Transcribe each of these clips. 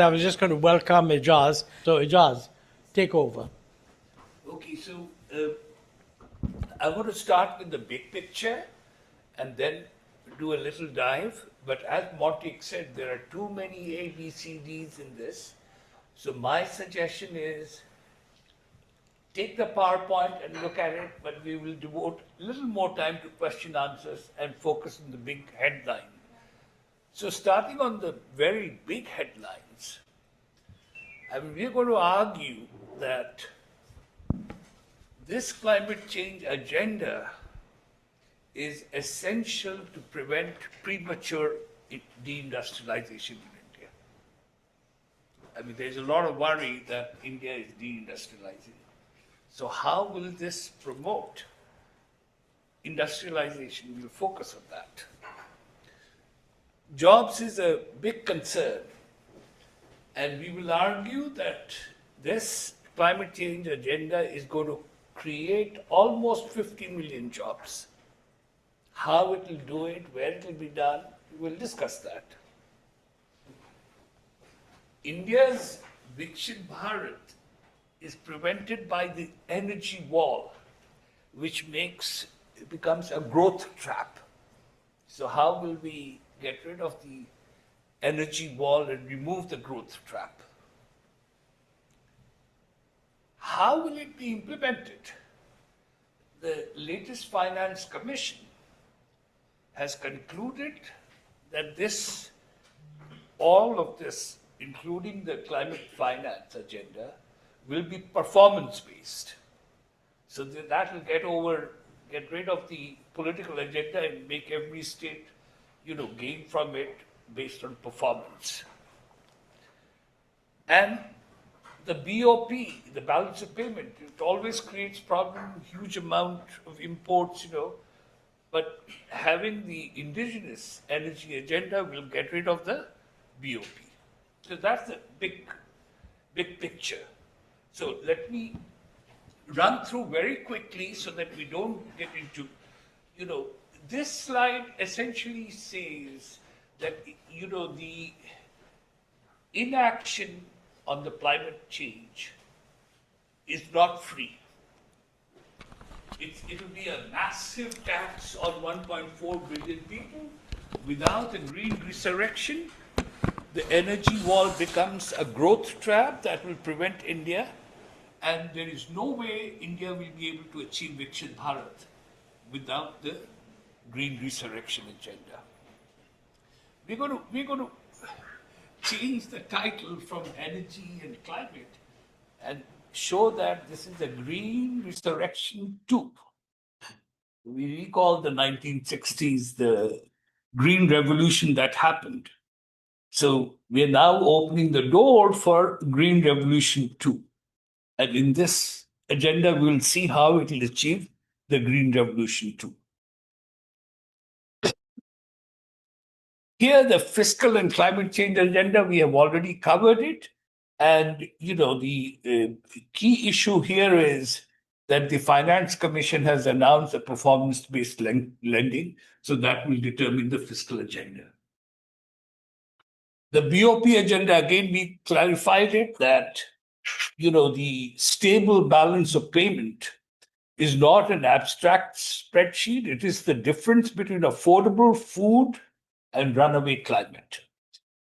I was just going to welcome Ijaz. So, Ijaz, take over. Okay, so I want to start with the big picture and then do a little dive. But as Montic said, there are too many A, B, C, Ds in this. So my suggestion is take the PowerPoint and look at it, but we will devote a little more time to question answers and focus on the big headline. So starting on the very big headlines, I mean, we're going to argue that this climate change agenda is essential to prevent premature deindustrialization in India. I mean, there's a lot of worry that India is deindustrializing. So how will this promote industrialization? We'll focus on that. Jobs is a big concern, and we will argue that this climate change agenda is going to create almost 50 million jobs. How it will do it, where it will be done, we will discuss that. India's Viksit Bharat is prevented by the energy wall, which becomes a growth trap. So how will we get rid of the energy wall and remove the growth trap? How will it be implemented? The latest Finance Commission has concluded that all of this, including the climate finance agenda, will be performance-based. So that will get rid of the political agenda and make every state, gain from it based on performance. And the BOP, the balance of payment, it always creates problem, huge amount of imports, but having the indigenous energy agenda will get rid of the BOP. So that's the big picture. So let me run through very quickly so that we don't get into, this slide essentially says that, the inaction on the climate change is not free. It will be a massive tax on 1.4 billion people. Without a green resurrection, the energy wall becomes a growth trap that will prevent India, and there is no way India will be able to achieve Viksit Bharat without the green resurrection agenda. We're going to change the title from energy and climate and show that this is a green resurrection 2. We recall the 1960s, the green revolution that happened. So we are now opening the door for green revolution 2. And in this agenda, we'll see how it will achieve the green revolution 2. Here, the fiscal and climate change agenda, we have already covered it. And, the key issue here is that the Finance Commission has announced a performance-based lending, so that will determine the fiscal agenda. The BOP agenda, again, we clarified it that, the stable balance of payment is not an abstract spreadsheet. It is the difference between affordable food and runaway climate.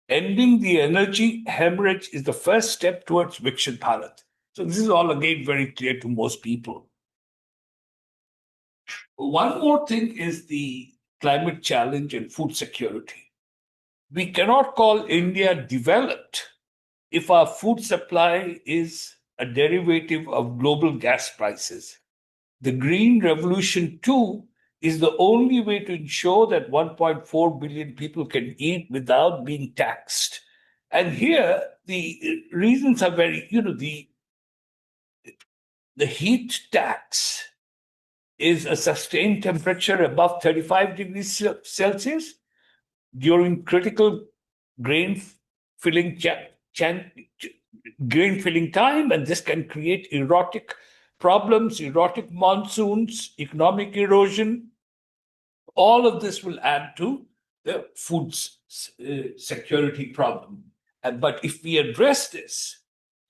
Ending the energy hemorrhage is the first step towards Viksit Bharat. So this is all, again, very clear to most people. One more thing is the climate challenge and food security. We cannot call India developed if our food supply is a derivative of global gas prices. The Green Revolution 2 is the only way to ensure that 1.4 billion people can eat without being taxed. And here, the reasons are very, the heat tax is a sustained temperature above 35 degrees Celsius during critical grain filling time, and this can create erratic problems, erratic monsoons, economic erosion. All of this will add to the food security problem. But if we address this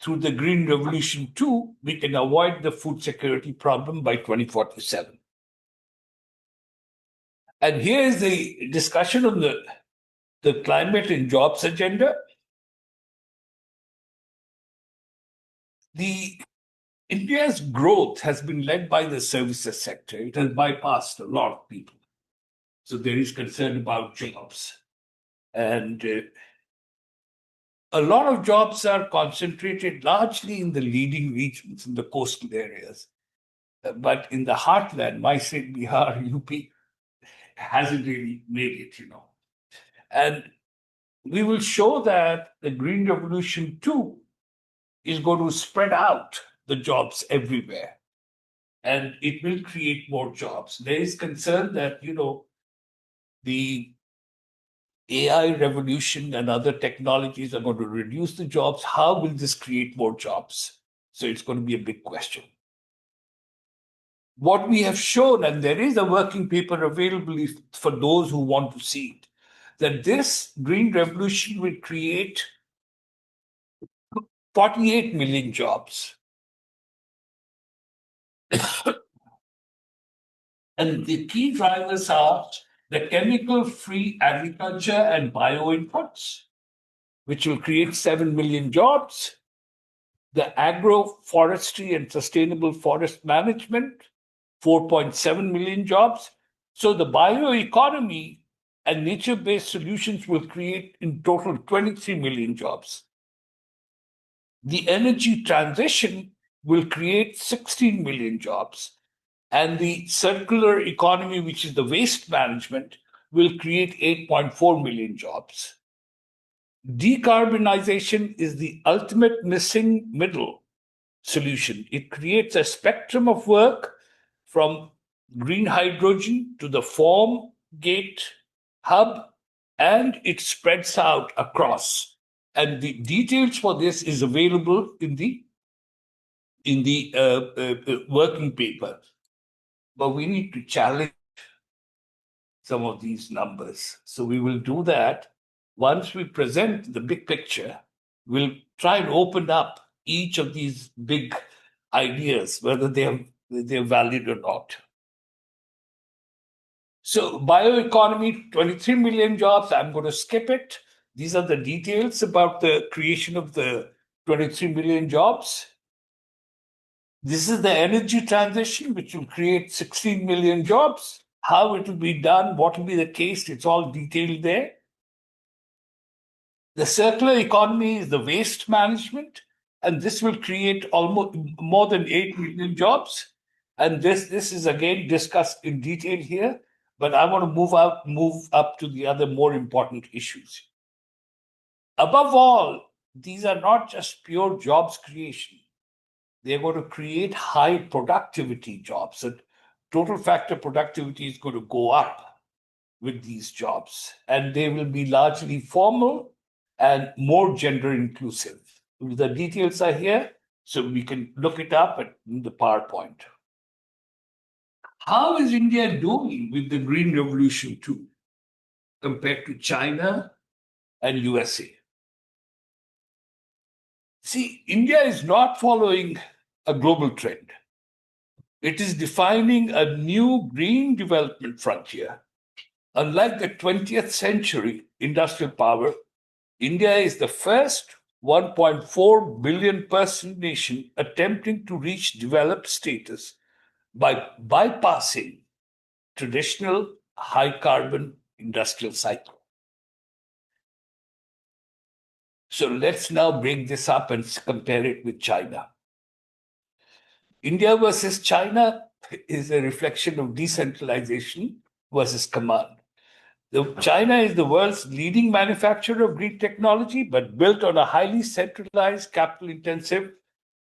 through the Green Revolution too, we can avoid the food security problem by 2047. And here is the discussion on the climate and jobs agenda. India's growth has been led by the services sector. It has bypassed a lot of people. So there is concern about jobs. And a lot of jobs are concentrated largely in the leading regions, in the coastal areas. But in the heartland, my state, Bihar, UP, hasn't really made it, And we will show that the Green Revolution too is going to spread out the jobs everywhere. And it will create more jobs. There is concern that, the AI revolution and other technologies are going to reduce the jobs. How will this create more jobs? So it's going to be a big question. What we have shown, and there is a working paper available for those who want to see it, that this green revolution will create 48 million jobs. And the key drivers are the chemical-free agriculture and bio-inputs, which will create 7 million jobs, the agroforestry and sustainable forest management, 4.7 million jobs. So the bioeconomy and nature-based solutions will create in total 23 million jobs. The energy transition will create 16 million jobs. And the circular economy, which is the waste management, will create 8.4 million jobs. Decarbonization is the ultimate missing middle solution. It creates a spectrum of work from green hydrogen to the form gate hub, and it spreads out across. And the details for this is available in the working paper. But we need to challenge some of these numbers. So we will do that. Once we present the big picture, we'll try and open up each of these big ideas, whether they're valid or not. So bioeconomy, 23 million jobs. I'm going to skip it. These are the details about the creation of the 23 million jobs. This is the energy transition, which will create 16 million jobs. How it will be done, what will be the case, it's all detailed there. The circular economy is the waste management, and this will create almost more than 8 million jobs. And this is again discussed in detail here, but I want to move up to the other more important issues. Above all, these are not just pure jobs creation. They're going to create high productivity jobs. And total factor productivity is going to go up with these jobs. And they will be largely formal and more gender inclusive. The details are here, so we can look it up in the PowerPoint. How is India doing with the Green Revolution too, compared to China and USA? See, India is not following a global trend. It is defining a new green development frontier. Unlike the 20th century industrial power, India is the first 1.4 billion person nation attempting to reach developed status by bypassing traditional high carbon industrial cycle. So let's now break this up and compare it with China. India versus China is a reflection of decentralization versus command. China is the world's leading manufacturer of green technology, but built on a highly centralized, capital-intensive,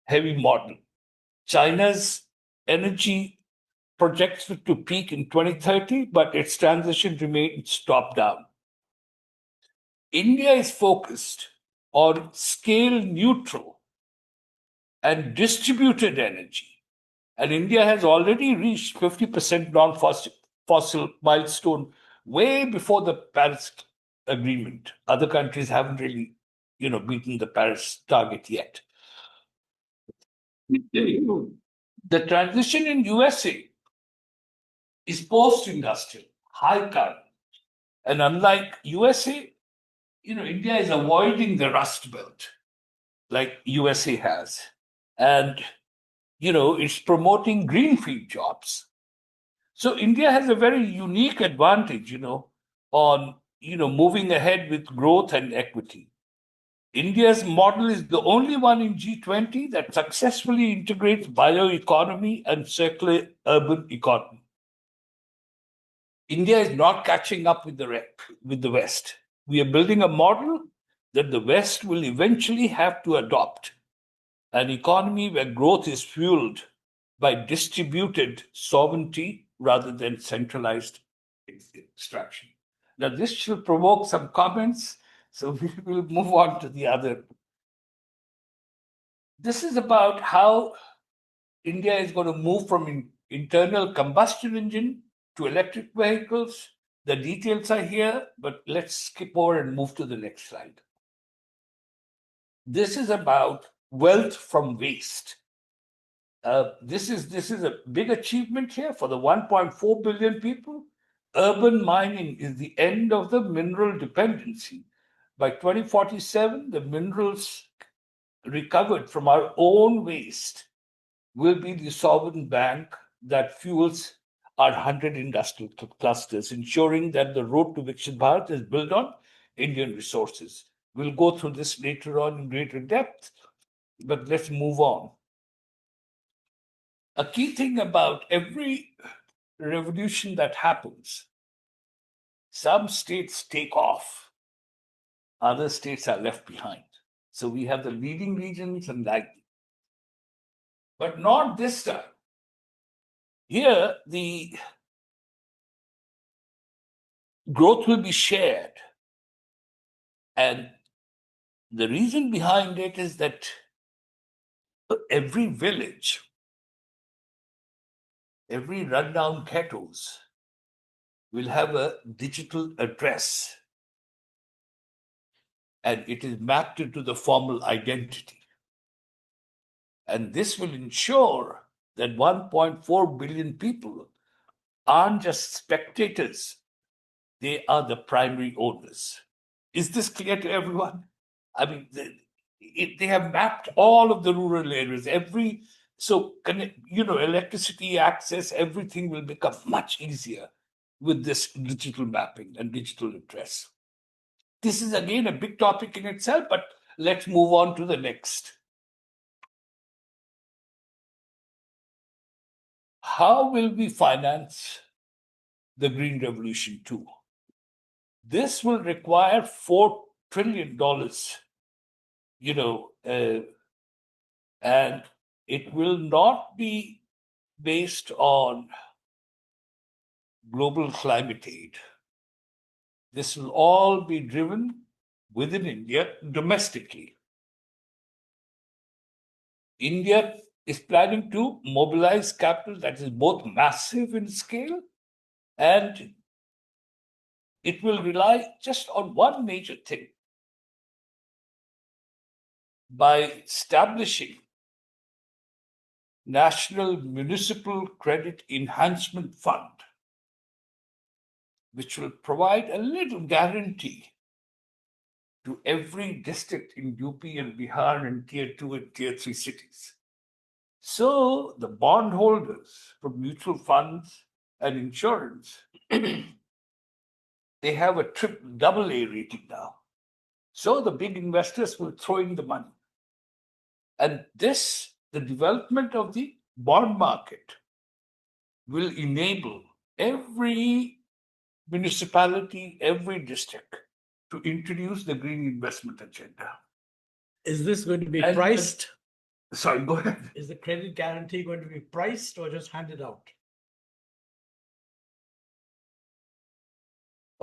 heavy model. China's energy projects to peak in 2030, but its transition remains top-down. India is focused on scale-neutral and distributed energy. And India has already reached 50% non-fossil milestone way before the Paris Agreement. Other countries haven't really beaten the Paris target yet. The transition in USA is post-industrial, high carbon. And unlike USA, India is avoiding the Rust Belt like USA has. And, it's promoting greenfield jobs. So India has a very unique advantage, on, moving ahead with growth and equity. India's model is the only one in G20 that successfully integrates bioeconomy and circular urban economy. India is not catching up with the West. We are building a model that the West will eventually have to adopt, an economy where growth is fueled by distributed sovereignty rather than centralized extraction. Now, this should provoke some comments, so we will move on to the other. This is about how India is going to move from internal combustion engine to electric vehicles. The details are here, but let's skip over and move to the next slide. This is about wealth from waste. This is a big achievement here for the 1.4 billion people. Urban mining is the end of the mineral dependency. By 2047, the minerals recovered from our own waste will be the sovereign bank that fuels our 100 industrial clusters, ensuring that the road to Viksit Bharat is built on Indian resources. We'll go through this later on in greater depth, but let's move on. A key thing about every revolution that happens, some states take off, other states are left behind. So we have the leading regions and lagging. But not this time. Here, the growth will be shared. And the reason behind it is that every village, every rundown ghettos will have a digital address, and it is mapped into the formal identity. And this will ensure that 1.4 billion people aren't just spectators, they are the primary owners. Is this clear to everyone? I mean, they have mapped all of the rural areas. Electricity access, everything will become much easier with this digital mapping and digital address. This is again a big topic in itself, but let's move on to the next. How will we finance the Green Revolution 2? This will require $4 trillion, and it will not be based on global climate aid. This will all be driven within India domestically. India is planning to mobilize capital that is both massive in scale, and it will rely just on one major thing. By establishing National Municipal Credit Enhancement Fund, which will provide a little guarantee to every district in UP and Bihar and Tier 2 and Tier 3 cities. So the bondholders from mutual funds and insurance, they have a double A rating now. So the big investors will throw in the money. And the development of the bond market will enable every municipality, every district to introduce the green investment agenda. Is this going to be priced? Sorry, go ahead. Is the credit guarantee going to be priced or just handed out?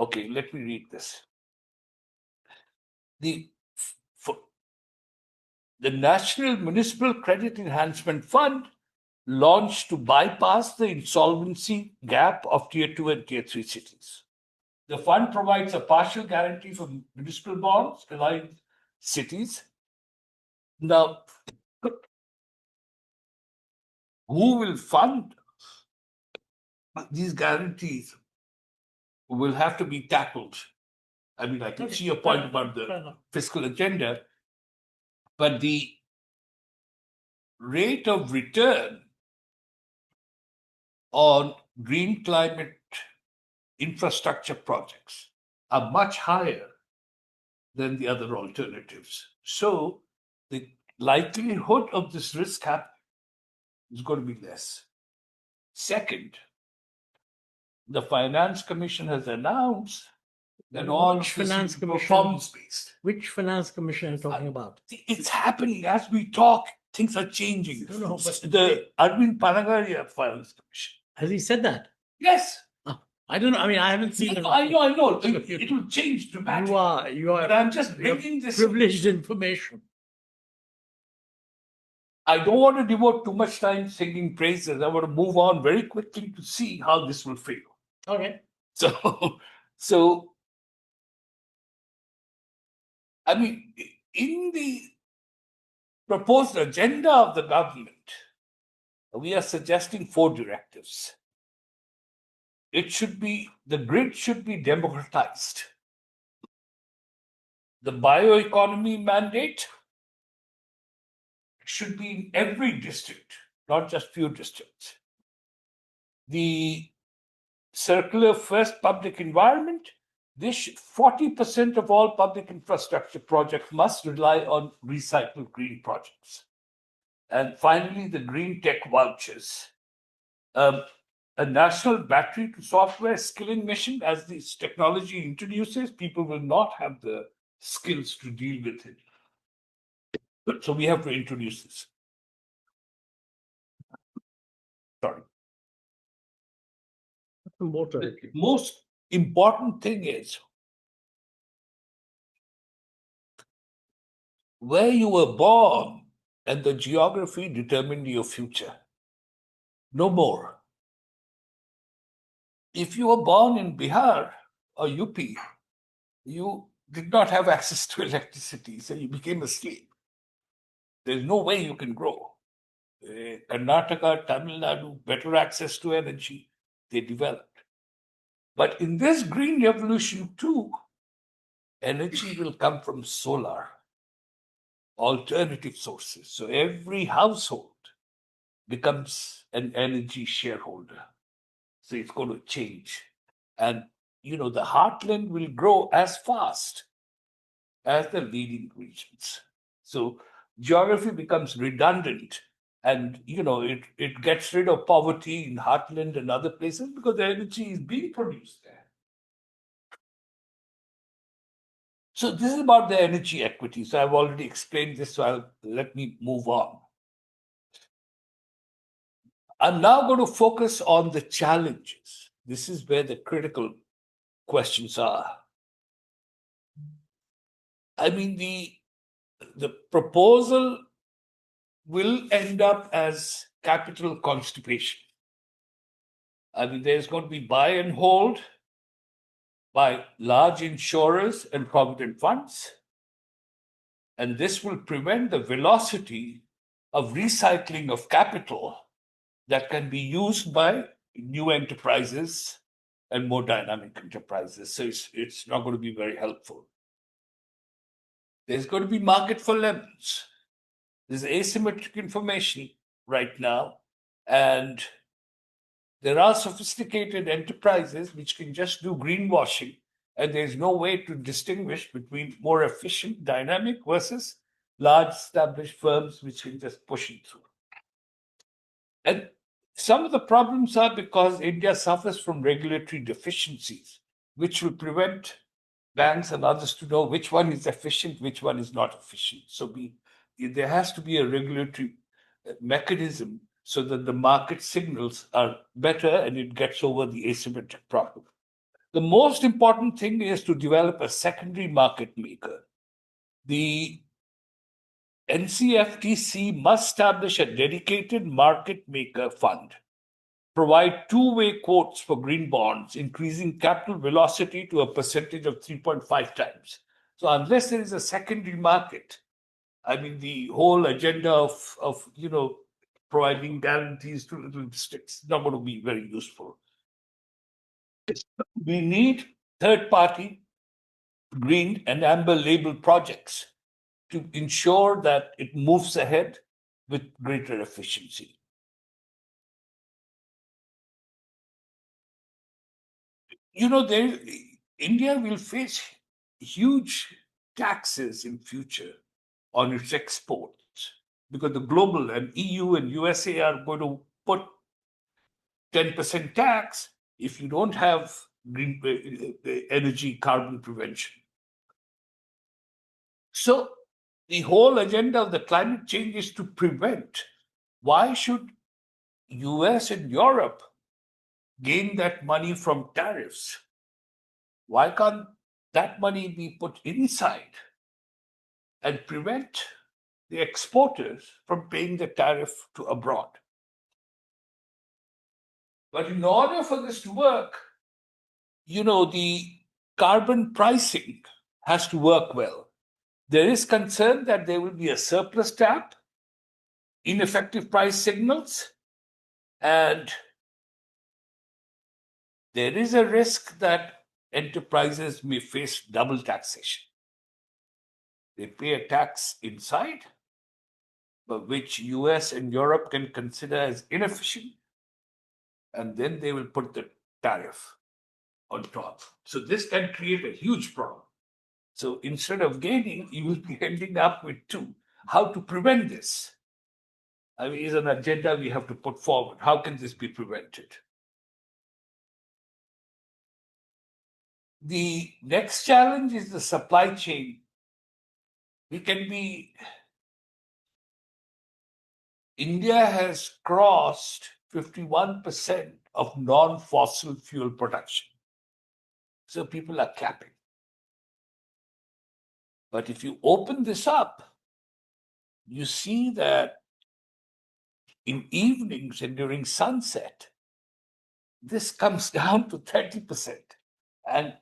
Okay, let me read this. The National Municipal Credit Enhancement Fund launched to bypass the insolvency gap of Tier 2 and Tier 3 cities. The fund provides a partial guarantee for municipal bonds, allowing cities. Now, who will fund these guarantees will have to be tackled. I mean, I can see your point about the fiscal agenda, but the rate of return on green climate infrastructure projects are much higher than the other alternatives. So the likelihood of this risk happening is going to be less. Second, the Finance Commission has announced that all Which of this Finance is Commission? performance-based. Which Finance Commission are you talking about? It's happening as we talk. Things are changing. No, but the Arvind Panagaria Finance Commission. has he said that? Yes. I don't know. I mean, I haven't seen it. I know. It will change dramatically. You are. But I'm just bringing this privileged information. I don't want to devote too much time singing praises. I want to move on very quickly to see how this will fail. Okay. So I mean, in the proposed agenda of the government, we are suggesting 4 directives. The grid should be democratized. The bioeconomy mandate should be in every district, not just few districts. The circular first public environment, 40% of all public infrastructure projects must rely on recycled green projects. And finally, the green tech vouchers. A national battery to software skilling mission, as this technology introduces, people will not have the skills to deal with it. So we have to introduce this. Sorry. The most important thing is where you were born and the geography determined your future. No more. If you were born in Bihar or UP, you did not have access to electricity, so you became a slave. There's no way you can grow. Karnataka, Tamil Nadu, better access to energy, they developed. But in this green revolution too, energy will come from solar, alternative sources. So every household becomes an energy shareholder. So it's going to change. And, the heartland will grow as fast as the leading regions. So geography becomes redundant and, it gets rid of poverty in heartland and other places because the energy is being produced there. So this is about the energy equity. So I've already explained this, so let me move on. I'm now going to focus on the challenges. This is where the critical questions are. I mean, the proposal will end up as capital constipation. I mean, there's going to be buy and hold by large insurers and provident funds. And this will prevent the velocity of recycling of capital that can be used by new enterprises and more dynamic enterprises. So it's not going to be very helpful. There's going to be market for lemons. There's asymmetric information right now, and there are sophisticated enterprises which can just do greenwashing, and there's no way to distinguish between more efficient, dynamic versus large established firms which can just push it through. And some of the problems are because India suffers from regulatory deficiencies, which will prevent banks and others to know which one is efficient, which one is not efficient. So there has to be a regulatory mechanism so that the market signals are better and it gets over the asymmetric problem. The most important thing is to develop a secondary market maker. The NCFTC must establish a dedicated market maker fund, provide two-way quotes for green bonds, increasing capital velocity to a percentage of 3.5 times. So unless there is a secondary market, I mean, the whole agenda of providing guarantees to it's not going to be very useful. We need third-party green and amber label projects to ensure that it moves ahead with greater efficiency. India will face huge taxes in future on its exports because the global and EU and USA are going to put 10% tax if you don't have green energy carbon prevention. So the whole agenda of the climate change is to prevent. Why should US and Europe gain that money from tariffs? Why can't that money be put inside and prevent the exporters from paying the tariff to abroad? But in order for this to work, the carbon pricing has to work well. There is concern that there will be a surplus tap, ineffective price signals, and there is a risk that enterprises may face double taxation. They pay a tax inside, but which US and Europe can consider as inefficient, and then they will put the tariff on top. So this can create a huge problem. So instead of gaining, you will be ending up with two. How to prevent this? I mean, is an agenda we have to put forward. How can this be prevented? The next challenge is the supply chain. India has crossed 51% of non-fossil fuel production. So people are capping. But if you open this up, you see that in evenings and during sunset, this comes down to 30%. And,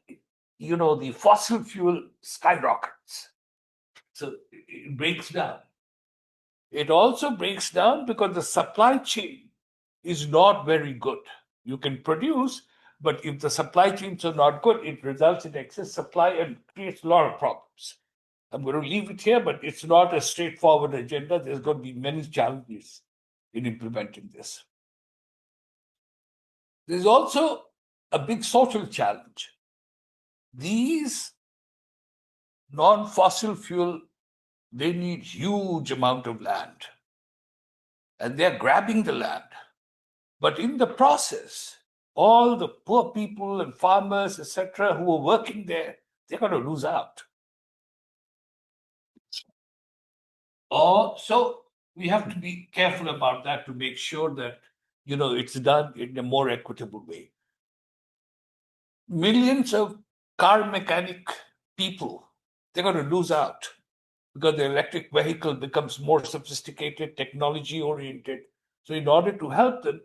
the fossil fuel skyrockets. So it breaks down. It also breaks down because the supply chain is not very good. You can produce, but if the supply chains are not good, it results in excess supply and creates a lot of problems. I'm going to leave it here, but it's not a straightforward agenda. There's going to be many challenges in implementing this. There's also a big social challenge. These non-fossil fuel, they need huge amount of land. And they're grabbing the land. But in the process, all the poor people and farmers, etc., who are working there, they're going to lose out. So we have to be careful about that to make sure that, it's done in a more equitable way. Millions of car mechanic people, they're going to lose out because the electric vehicle becomes more sophisticated, technology-oriented. So in order to help them,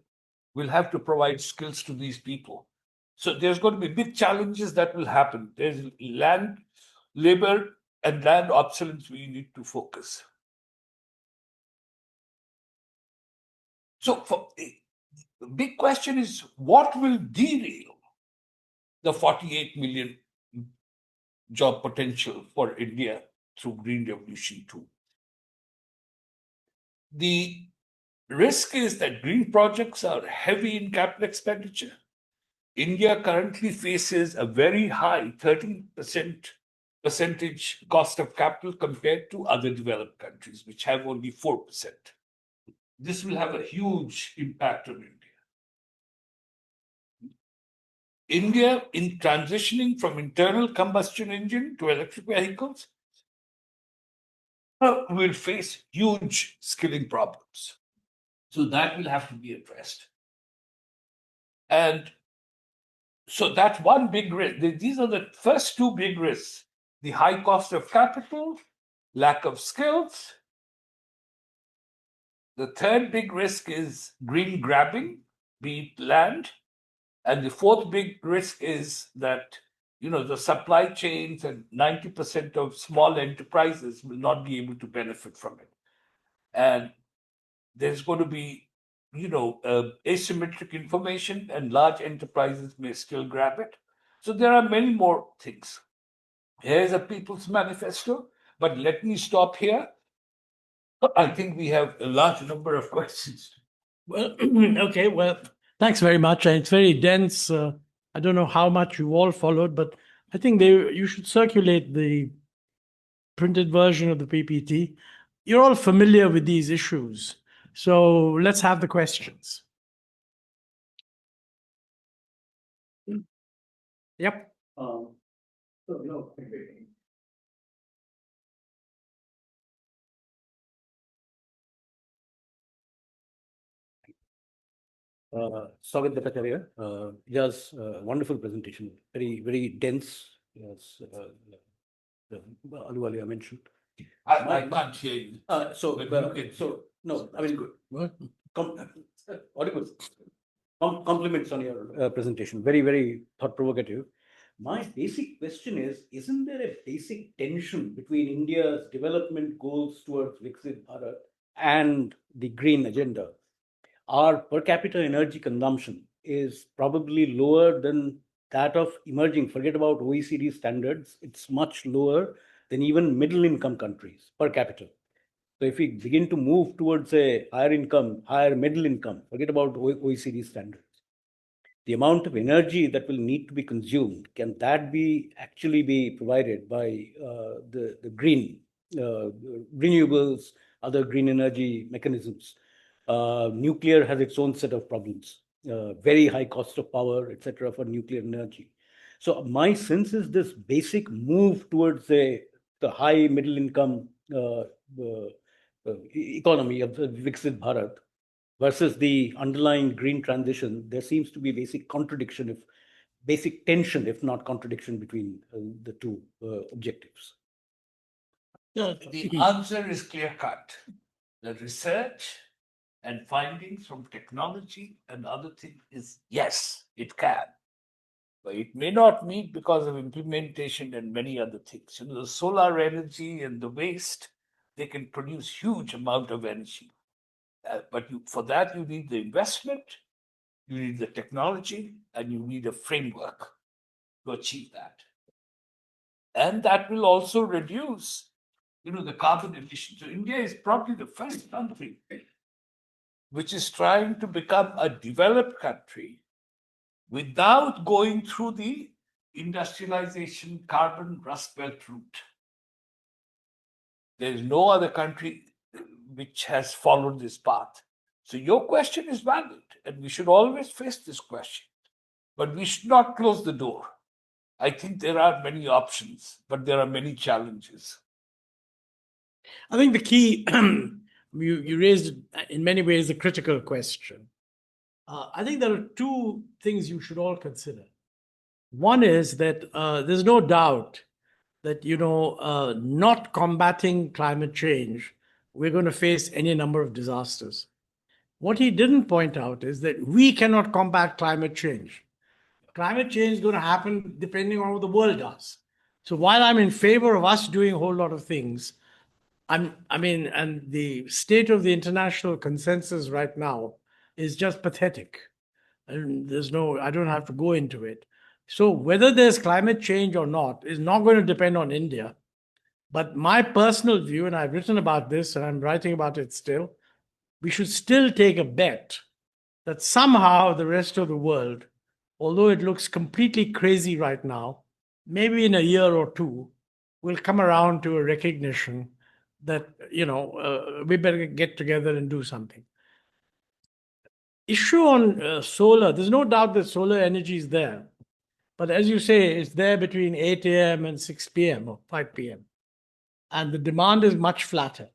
we'll have to provide skills to these people. So there's going to be big challenges that will happen. There's land, labor, and land obsolescence we need to focus. So the big question is, what will derail the 48 million job potential for India through Green Revolution 2? The risk is that green projects are heavy in capital expenditure. India currently faces a very high 13% percentage cost of capital compared to other developed countries, which have only 4%. This will have a huge impact on India. India, in transitioning from internal combustion engine to electric vehicles, will face huge skilling problems. So that will have to be addressed. And so that's one big risk. These are the first two big risks: the high cost of capital, lack of skills. The third big risk is green grabbing, be it land. And the fourth big risk is that the supply chains and 90% of small enterprises will not be able to benefit from it. And there's going to be, asymmetric information, and large enterprises may still grab it. So there are many more things. Here's a People's Manifesto, but let me stop here. I think we have a large number of questions. Well, okay, well, thanks very much. And it's very dense. I don't know how much you all followed, but I think you should circulate the printed version of the PPT. You're all familiar with these issues. So let's have the questions. Yep. Swagat Bhattacharya, just wonderful presentation, very, very dense, as Aluwalia mentioned. I can't hear you. No, I mean, What? audible. Compliments on your presentation, very, very thought-provocative. My basic question is, isn't there a basic tension between India's development goals towards Viksit Bharat and the green agenda? Our per capita energy consumption is probably lower than that of emerging, forget about OECD standards, it's much lower than even middle income countries per capita. So if we begin to move towards a higher income, higher middle income, forget about OECD standards, the amount of energy that will need to be consumed, can that be actually be provided by the green renewables, other green energy mechanisms? Nuclear has its own set of problems, very high cost of power, etc., for nuclear energy. So my sense is this basic move towards the high middle income economy of the Viksit Bharat versus the underlying green transition, there seems to be basic contradiction, basic tension, if not contradiction, between the two objectives. The answer is clear cut. The research and findings from technology and other things is yes, it can. But it may not meet because of implementation and many other things. The solar energy and the waste, they can produce huge amount of energy. But for that, you need the investment, you need the technology, and you need a framework to achieve that. And that will also reduce, the carbon emissions. So India is probably the first country which is trying to become a developed country without going through the industrialization carbon rust belt route. There is no other country which has followed this path. So your question is valid, and we should always face this question. But we should not close the door. I think there are many options, but there are many challenges. I think the key, you raised in many ways a critical question. I think there are two things you should all consider. One is that there's no doubt that, not combating climate change, we're going to face any number of disasters. What he didn't point out is that we cannot combat climate change. Climate change is going to happen depending on what the world does. So while I'm in favor of us doing a whole lot of things, and the state of the international consensus right now is just pathetic. And I don't have to go into it. So whether there's climate change or not is not going to depend on India. But my personal view, and I've written about this and I'm writing about it still, we should still take a bet that somehow the rest of the world, although it looks completely crazy right now, maybe in a year or two, will come around to a recognition that, we better get together and do something. Issue on solar, there's no doubt that solar energy is there. But as you say, it's there between 8 a.m. and 6 p.m. or 5 p.m. And the demand is much flatter.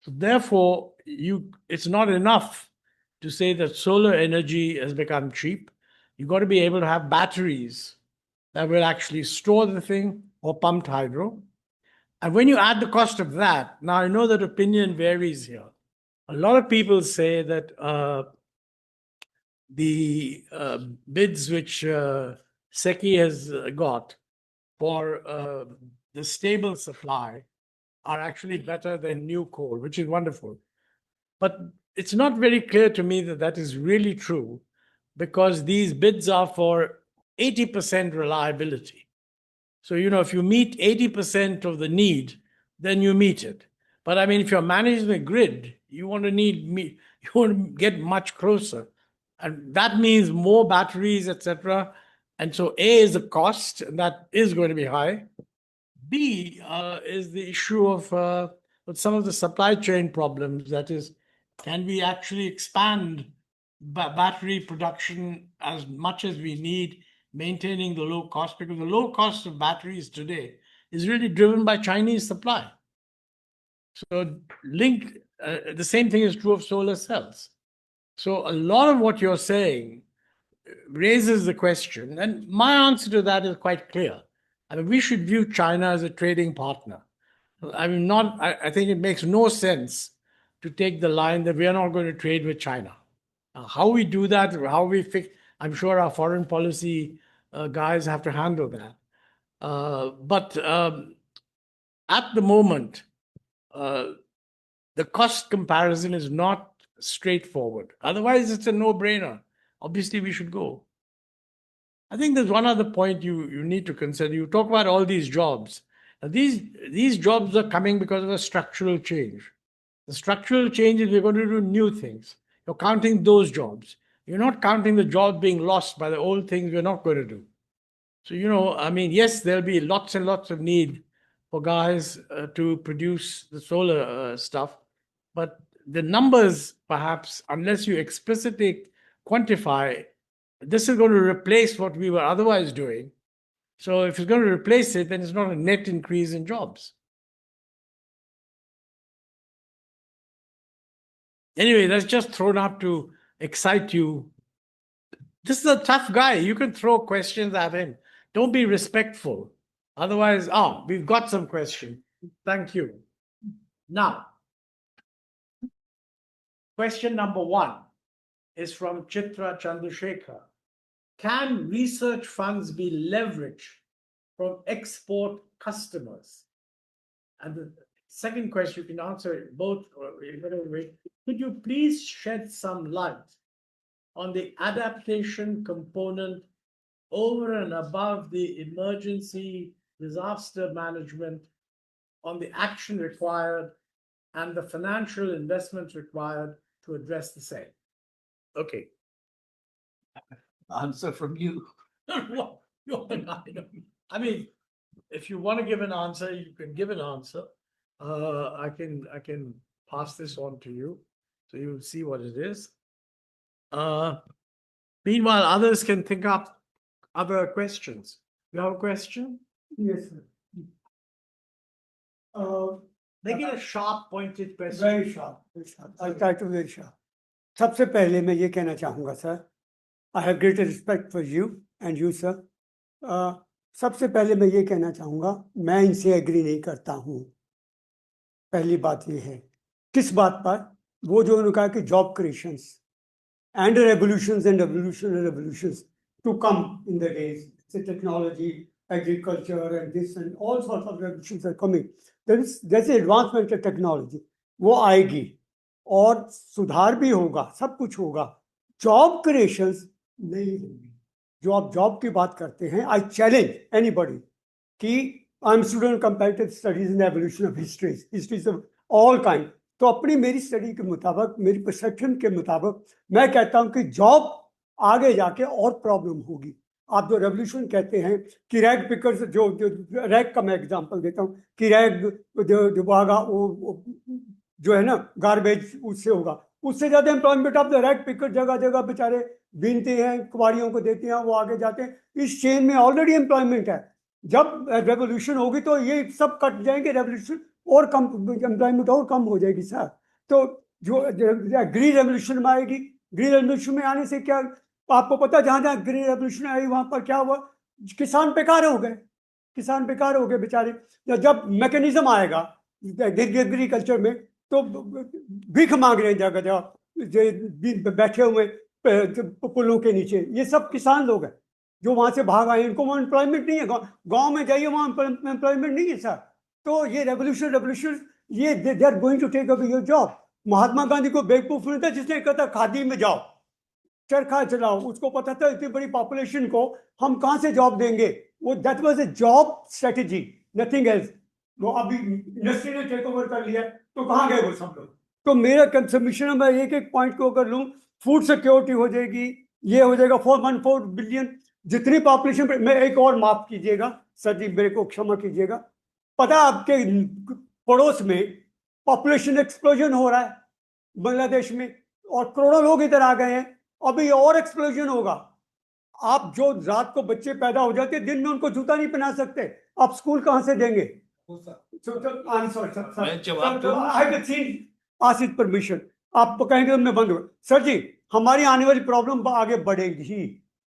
So therefore, it's not enough to say that solar energy has become cheap. You've got to be able to have batteries that will actually store the thing, or pumped hydro. And when you add the cost of that, now I know that opinion varies here. A lot of people say that the bids which SECI has got for the stable supply are actually better than new coal, which is wonderful. But it's not very clear to me that that is really true, because these bids are for 80% reliability. So, if you meet 80% of the need, then you meet it. But I mean, if you're managing the grid, you want to you want to get much closer. And that means more batteries, etc. And so A is the cost, and that is going to be high. B is the issue of some of the supply chain problems. That is, can we actually expand battery production as much as we need, maintaining the low cost? Because the low cost of batteries today is really driven by Chinese supply. So the same thing is true of solar cells. So a lot of what you're saying raises the question, and my answer to that is quite clear. I mean, we should view China as a trading partner. I mean, I think it makes no sense to take the line that we are not going to trade with China. How we do that, how we fix, I'm sure our foreign policy guys have to handle that. But at the moment, the cost comparison is not straightforward. Otherwise, it's a no-brainer. Obviously, we should go. I think there's one other point you need to consider. You talk about all these jobs. Now, these jobs are coming because of a structural change. The structural change is we're going to do new things. You're counting those jobs. You're not counting the jobs being lost by the old things we're not going to do. So, I mean, yes, there'll be lots and lots of need for guys to produce the solar stuff. But the numbers, perhaps, unless you explicitly quantify, this is going to replace what we were otherwise doing. So if it's going to replace it, then it's not a net increase in jobs. Anyway, that's just thrown up to excite you. This is a tough guy. You can throw questions at him. Don't be respectful. Otherwise, we've got some questions. Thank you. Now, question number 1 is from Chitra Chandrasekhar. Can research funds be leveraged from export customers? And the second question, you can answer both. Could you please shed some light on the adaptation component over and above the emergency disaster management, on the action required and the financial investments required to address the same? Okay. Answer from you. I mean, if you want to give an answer, you can give an answer. I can pass this on to you, so you'll see what it is. Meanwhile, others can think up other questions. You have a question? Yes, sir. Make it a sharp, pointed question. Very sharp. I'll try to be very sharp. सबसे पहले मैं ये कहना चाहूँगा sir, I have great respect for you and you sir. सबसे पहले मैं ये कहना चाहूँगा, मैं इनसे एग्री नहीं करता हूँ. पहली बात ये है, किस बात पर? वो जो उन्होंने कहा कि job creations and revolutions and revolutions to come in the days. Say technology, agriculture, and this and all sorts of revolutions are coming. There's advancement of technology. वो आएगी और सुधार भी होगा, सब कुछ होगा. जॉब क्रिएशंस नहीं होगी. जो आप जॉब की बात करते हैं, I challenge anybody कि I'm student of comparative studies in the evolution of histories of all kind. तो अपनी मेरी स्टडी के मुताबिक, मेरी परसेप्शन के मुताबिक मैं कहता हूं कि जॉब आगे जाके और प्रॉब्लम होगी. आप जो रेवोल्यूशन कहते हैं कि रैग पिकर्स, जो रैग का मैं एग्जांपल देता हूं कि रैग जो होगा वो जो है ना गार्बेज, उससे होगा. उससे ज़्यादा employment of the rag picker जगह जगह बेचारे बीनते हैं, कुवारियों को देते हैं, वो आगे जाते हैं. इस चेन में ऑलरेडी एम्प्लॉयमेंट है. जब रेवोल्यूशन होगी तो ये सब कट जाएंगे, रेवोल्यूशन और कम, एम्प्लॉयमेंट और कम हो जाएगी सर. तो जो ग्रीन रेवोल्यूशन में आएगी, ग्रीन रेवोल्यूशन में आने से क्या आपको पता, जहाँ जहाँ ग्रीन रेवोल्यूशन आई वहाँ पर क्या हुआ? किसान बेकार हो गए, किसान बेकार हो गए बेचारे. जब मैकेनिज्म आएगा एग्रीकल्चर में तो भीख मांग रहे हैं जगह जगह बैठे हुए पुलों के नीचे, ये सब किसान लोग हैं. जो वहां से भाग आए इनको वहां एम्प्लॉयमेंट नहीं है, गांव में जाइए वहां एम्प्लॉयमेंट नहीं है सर। तो ये रेवोल्यूशन ये they are going to take away your job. Mahatma Gandhi को बेवकूफ नहीं था जिसने कहा था खादी में जाओ, चरखा चलाओ, उसको पता था इतनी बड़ी पॉपुलेशन को हम कहां से जॉब देंगे। वो that was a job strategy, nothing else. वो अभी इंडस्ट्री ने टेक ओवर कर लिया, तो कहां गए वो सब लोग। तो मेरा सबमिशन मैं एक एक पॉइंट को अगर लूं, फूड सिक्योरिटी हो जाएगी, ये हो जाएगा 414 बिलियन जितनी पॉपुलेशन। मैं एक और माफ कीजिएगा सर जी, मेरे को क्षमा कीजिएगा, पता आपके पड़ोस में पॉपुलेशन एक्सप्लोजन हो रहा है बांग्लादेश में, और करोड़ों लोग इधर आ गए हैं, अभी और एक्सप्लोजन होगा। आप जो रात को बच्चे पैदा हो जाते हैं, दिन में उनको जूता नहीं पहना सकते, आप स्कूल कहां से देंगे। मैं जवाब दूं? आसिफ परमिशन, आप कहेंगे तो मैं बंद हो। सर जी, हमारी आने वाली प्रॉब्लम आगे बढ़ेगी,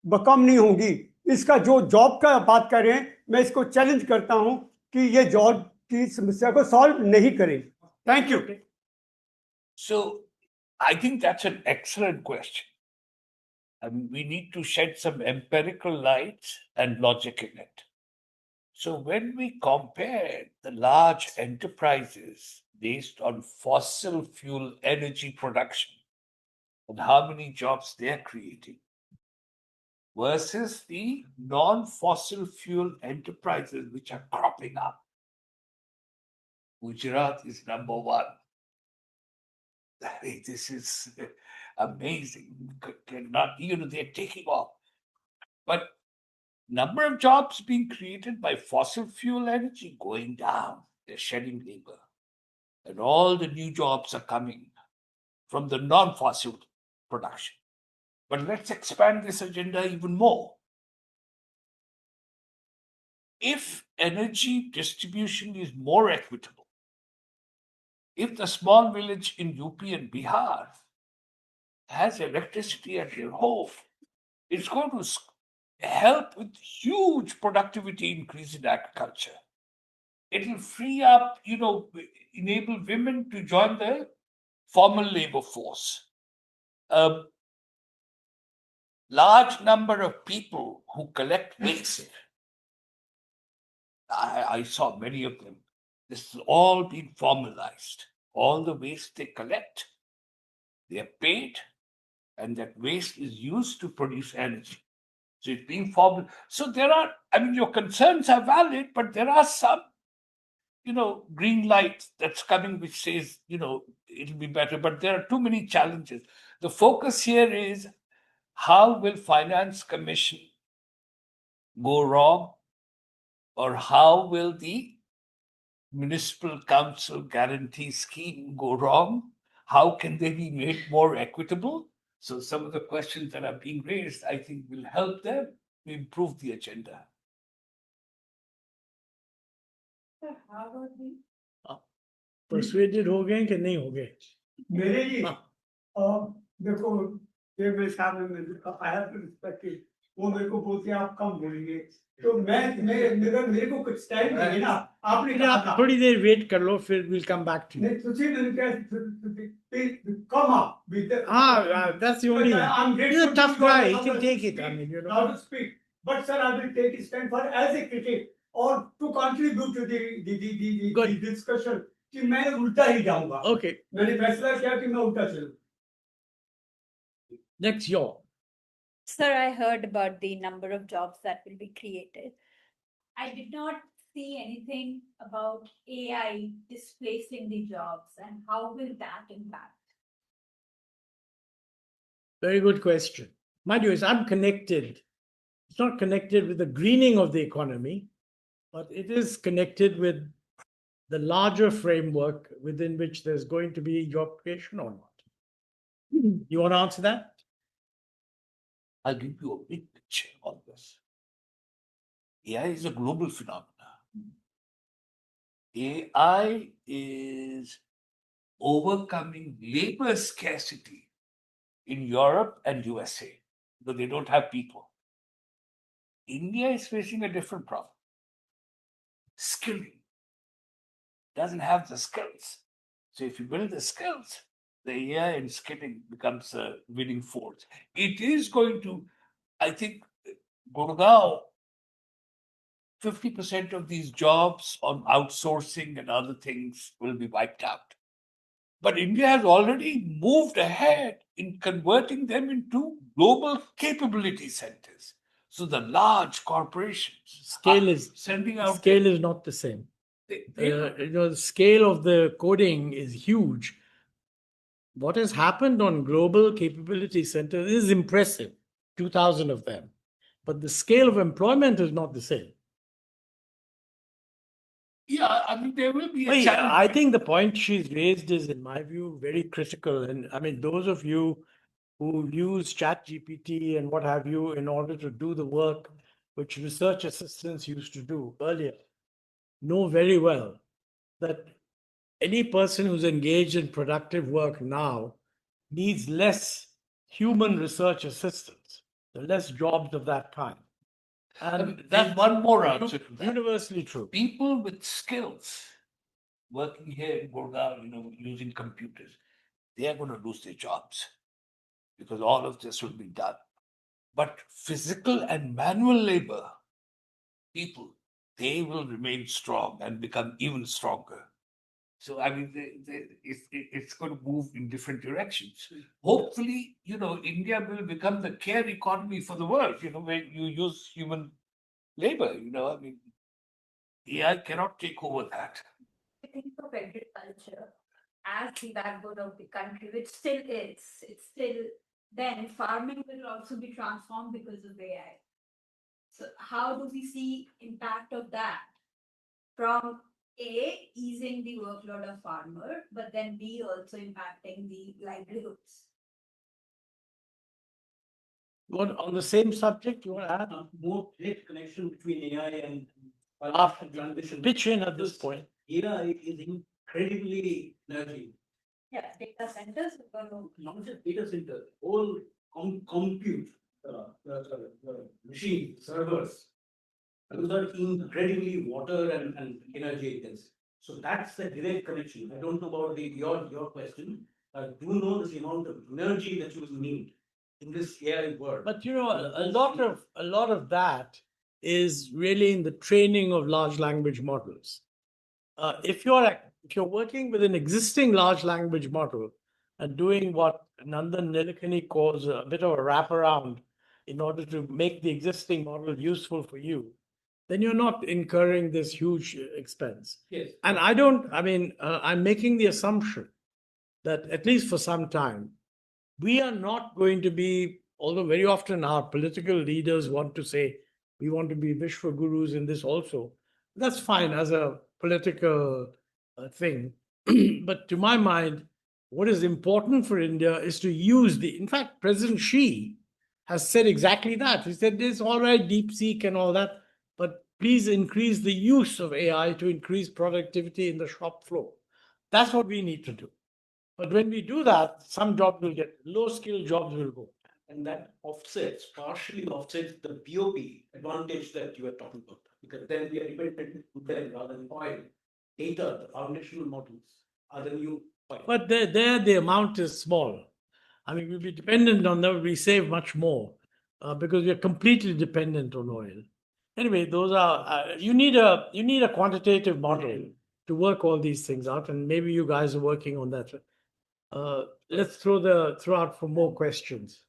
कम नहीं होगी। इसका जो जॉब का बात कर रहे हैं, मैं इसको चैलेंज करता हूं कि ये जॉब की समस्या को सॉल्व नहीं करेंगे। Thank you. So I think that's an excellent question. I mean, we need to shed some empirical light and logic in it. So when we compare the large enterprises based on fossil fuel energy production and how many jobs they're creating versus the non-fossil fuel enterprises which are cropping up, Gujarat is number one. I mean, this is amazing. Cannot, they're taking off. But number of jobs being created by fossil fuel energy going down. They're shedding labor. And all the new jobs are coming from the non-fossil production. But let's expand this agenda even more. If energy distribution is more equitable, if the small village in UP and Bihar has electricity at their home, it's going to help with huge productivity increase in agriculture. It will free up, enable women to join the formal labor force. A large number of people who collect waste, I saw many of them. This has all been formalized. All the waste they collect, they are paid, and that waste is used to produce energy. So it's being formal. So your concerns are valid, but there are some, green light that's coming which says, it'll be better, but there are too many challenges. The focus here is how will Finance Commission go wrong, or how will the Municipal Council Guarantee Scheme go wrong? How can they be made more equitable? So some of the questions that are being raised, I think, will help them to improve the agenda. Persuaded हो गए कि नहीं हो गए। मेरे जी देखो, ये मेरे सामने में I have to respect it, वो मेरे को बोलते हैं आप कम बोलेंगे, तो मेरे को कुछ टाइम चाहिए ना। आपने कहा आप थोड़ी देर वेट कर लो, फिर विल कम बैक टू नहीं, तुझे मैंने क्या come up with that's the only he's a tough guy, he can take it. I mean, how to speak, but sir I will take a stand for as a critic or to contribute to the discussion कि मैं उल्टा ही जाऊंगा। Okay, मैंने फैसला किया कि मैं उल्टा चलूं। next your Sir, I heard about the number of jobs that will be created. I did not see anything about AI displacing the jobs, and how will that impact? very good question. Mind you, it's unconnected. It's not connected with the greening of the economy, but it is connected with the larger framework within which there's going to be job creation or not. You want to answer that? I'll give you a big picture on this. AI is a global phenomenon. AI is overcoming labor scarcity in Europe and USA, though they don't have people. India is facing a different problem. Skilling. Doesn't have the skills. So if you build the skills, the AI and skilling becomes a winning force. It is going to, I think, Gurgaon, 50% of these jobs on outsourcing and other things will be wiped out. But India has already moved ahead in converting them into global capability centers. So the large corporations Scale are is sending out scale is not the same. The scale of the coding is huge. What has happened on global capability centers is impressive, 2,000 of them. But the scale of employment is not the same. yeah, I mean, there will be a Well, yeah, challenge. I think the point she's raised is, in my view, very critical. And I mean, those of you who use ChatGPT and what have you in order to do the work which research assistants used to do earlier know very well that any person who's engaged in productive work now needs less human research assistants, the less jobs of that kind. And There's one more answer to that. universally true. People with skills working here in Gurgaon, using computers, they are going to lose their jobs because all of this will be done. But physical and manual labor people, they will remain strong and become even stronger. So, I mean, it's going to move in different directions. Hopefully, India will become the care economy for the world, where you use human labor, I mean, AI cannot take over that. I think of agriculture as the backbone of the country, which still is. It's still then farming will also be transformed because of AI. So how do we see impact of that from A, easing the workload of farmer, but then B, also impacting the livelihoods? What, on the same subject, you want to add? More direct connection between AI and After transition. pitch in at this point. AI is incredibly energy. Yeah, data centers. Not just data center, whole compute, machine servers. Those are incredibly water and energy intensive. So that's the direct connection. I don't know about your question. I do know the amount of energy that you will need in this AI world. But a lot of that is really in the training of large language models. If you're working with an existing large language model and doing what Nandan Nilekani calls a bit of a wraparound in order to make the existing model useful for you, then you're not incurring this huge expense. Yes. And I'm making the assumption that at least for some time, we are not going to be, although very often our political leaders want to say, we want to be Vishwa gurus in this also. That's fine as a political thing. But to my mind, what is important for India is to use in fact, President Xi has said exactly that. He said, it's all right, DeepSeek and all that, but please increase the use of AI to increase productivity in the shop floor. That's what we need to do. But when we do that, some jobs will get, low-skilled jobs will go. And that partially offsets the BOP advantage that you are talking about. Because then we are dependent on them rather than oil. Data, the foundational models are the new oil. But there the amount is small. I mean, we'll be dependent on them, we save much more because we are completely dependent on oil. Anyway, those are, you need a quantitative model to work all these things out, and maybe you guys are working on that. Let's throw out for more questions.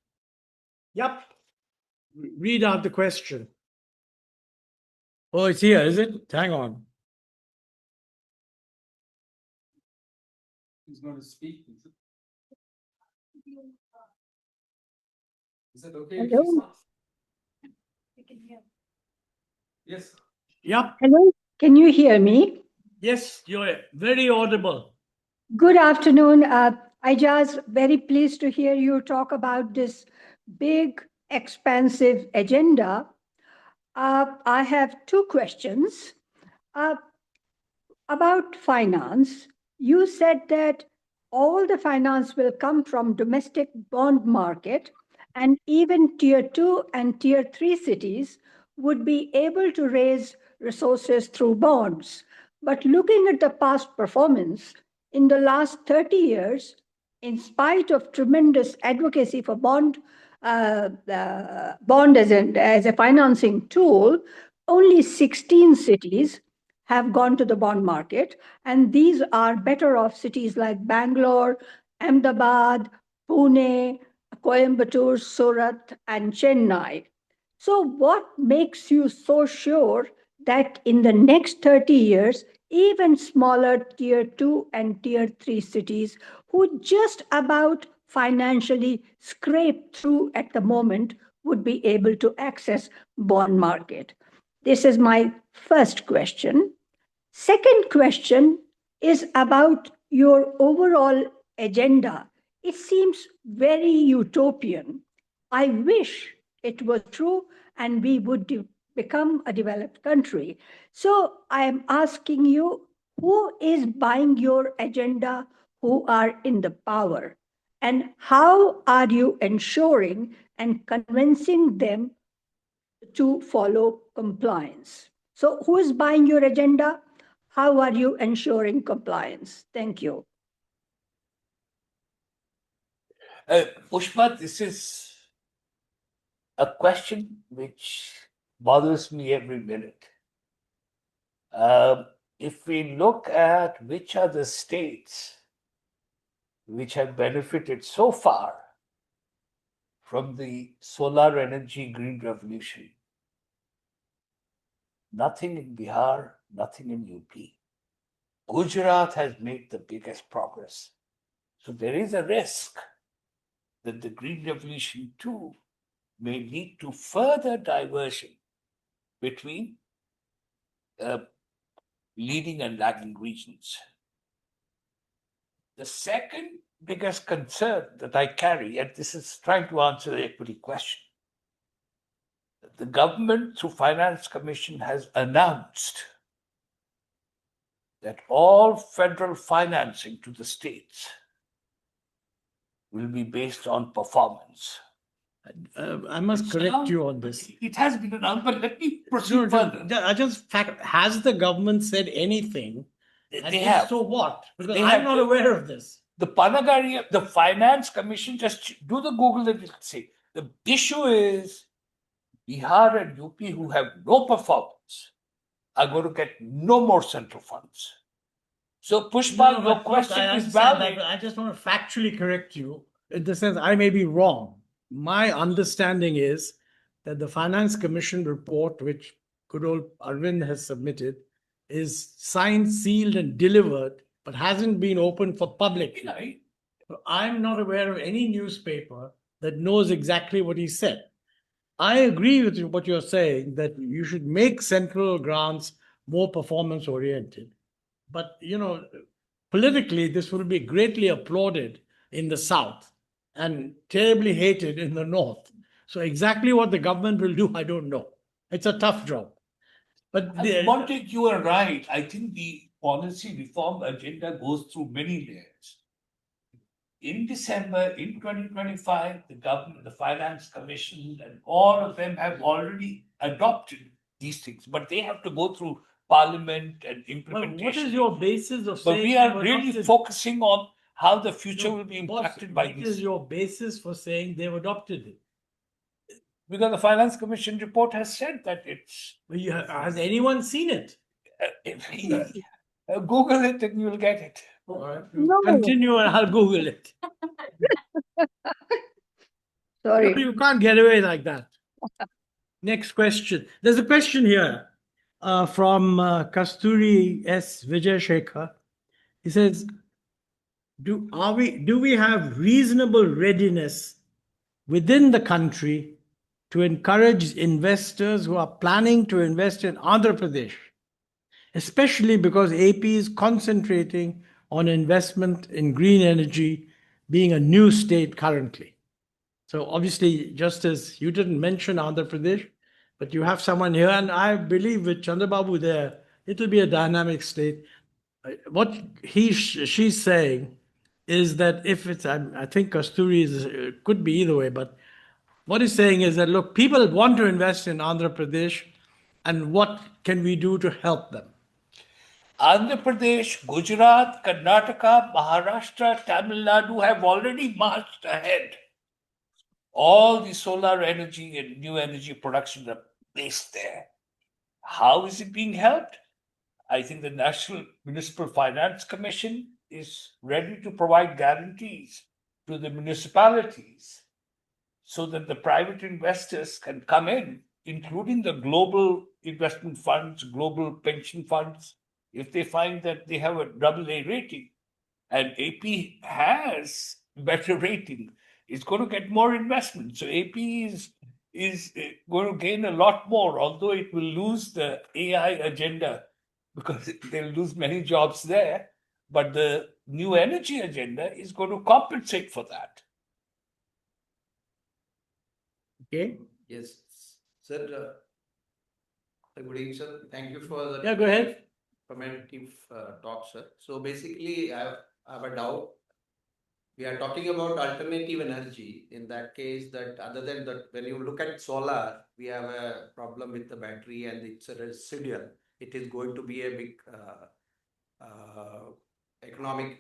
Yep. Read out the question. Oh, it's here, is it? Hang on. Who's going to speak? Is it okay? if Hello? you start? You can hear. Yes. Yep. Hello, can you hear me? Yes, you're very audible. Good afternoon. Ijaz, very pleased to hear you talk about this big, expansive agenda. I have two questions. About finance, you said that all the finance will come from domestic bond market, and even tier 2 and tier 3 cities would be able to raise resources through bonds. But looking at the past performance, in the last 30 years, in spite of tremendous advocacy for bond as a financing tool, only 16 cities have gone to the bond market, and these are better off cities like Bangalore, Ahmedabad, Pune, Coimbatore, Surat, and Chennai. So, what makes you so sure that in the next 30 years, even smaller tier 2 and tier 3 cities who just about financially scrape through at the moment would be able to access bond market? This is my first question. Second question is about your overall agenda. It seems very utopian. I wish it were true and we would become a developed country. So I am asking you, who is buying your agenda, who are in the power? And how are you ensuring and convincing them to follow compliance? So, who is buying your agenda? How are you ensuring compliance? Thank you. Pushpa, this is a question which bothers me every minute. If we look at which are the states which have benefited so far from the solar energy green revolution, nothing in Bihar, nothing in UP. Gujarat has made the biggest progress. So there is a risk that the green revolution too may lead to further diversion between leading and lagging regions. The second biggest concern that I carry, and this is trying to answer the equity question, the government through Finance Commission has announced that all federal financing to the states will be based on performance. I must correct you on this. It has been announced, but let me proceed No, further. has the government said anything? And They if have. So what? Because They I'm have. not aware of this. The Panagari, the Finance Commission, just do the Google that will say. The issue is Bihar and UP who have no performance are going to get no more central funds. So Pushpa, your question I is understand valid. that, but I just want to factually correct you in the sense I may be wrong. My understanding is that the Finance Commission report, which good old Arvind has submitted, is signed, sealed, and delivered, but hasn't been open for public. Right? So I'm not aware of any newspaper that knows exactly what he said. I agree with what you're saying that you should make central grants more performance oriented. But, politically, this will be greatly applauded in the South and terribly hated in the North. So exactly what the government will do, I don't know. It's a tough job. But Montek, you are right. I think the policy reform agenda goes through many layers. In December, in 2025, the government, the Finance Commission, and all of them have already adopted these things, but they have to go through Parliament and implementation. What is your basis of But saying we are really focusing on how the future will be impacted by What this. is your basis for saying they've adopted it? Because the Finance Commission report has said that it's. Has anyone seen it? Google it and you'll get it. All right. No. Continue and I'll Google it. Sorry. You can't get away like that. Next question. There's a question here from Kasturi S. Vijayashekhar. He says, do we have reasonable readiness within the country to encourage investors who are planning to invest in Andhra Pradesh, especially because AP is concentrating on investment in green energy, being a new state currently? So obviously, just as you didn't mention Andhra Pradesh, but you have someone here, and I believe with Chandrababu there, it'll be a dynamic state. What she's saying is that if it's, I think Kasturi could be either way, but what he's saying is that, look, people want to invest in Andhra Pradesh, and what can we do to help them? Andhra Pradesh, Gujarat, Karnataka, Maharashtra, Tamil Nadu have already marched ahead. All the solar energy and new energy production are placed there. How is it being helped? I think the National Municipal Finance Commission is ready to provide guarantees to the municipalities so that the private investors can come in, including the global investment funds, global pension funds, if they find that they have a AA rating. And AP has better rating, it's going to get more investment. So AP is going to gain a lot more, although it will lose the AI agenda because they'll lose many jobs there. But the new energy agenda is going to compensate for that. Okay. Yes, sir. Good evening, sir. Thank you for the Yeah, go ahead. informative talk, sir. So basically, I have a doubt. We are talking about alternative energy. In that case, that other than that, when you look at solar, we have a problem with the battery and it's a residual. It is going to be a big economic,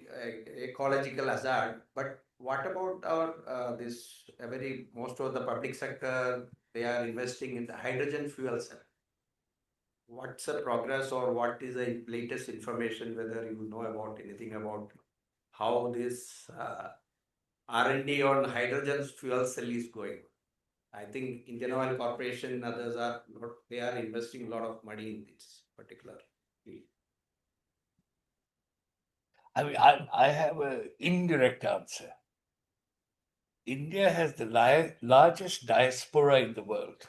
ecological hazard. But what about our this very most of the public sector? They are investing in the hydrogen fuel cell. What's the progress or what is the latest information? Whether you know about anything about how this R&D on hydrogen fuel cell is going? I think Indian Oil Corporation and others are not, they are investing a lot of money in this particular field. I mean, I have an indirect answer. India has the largest diaspora in the world,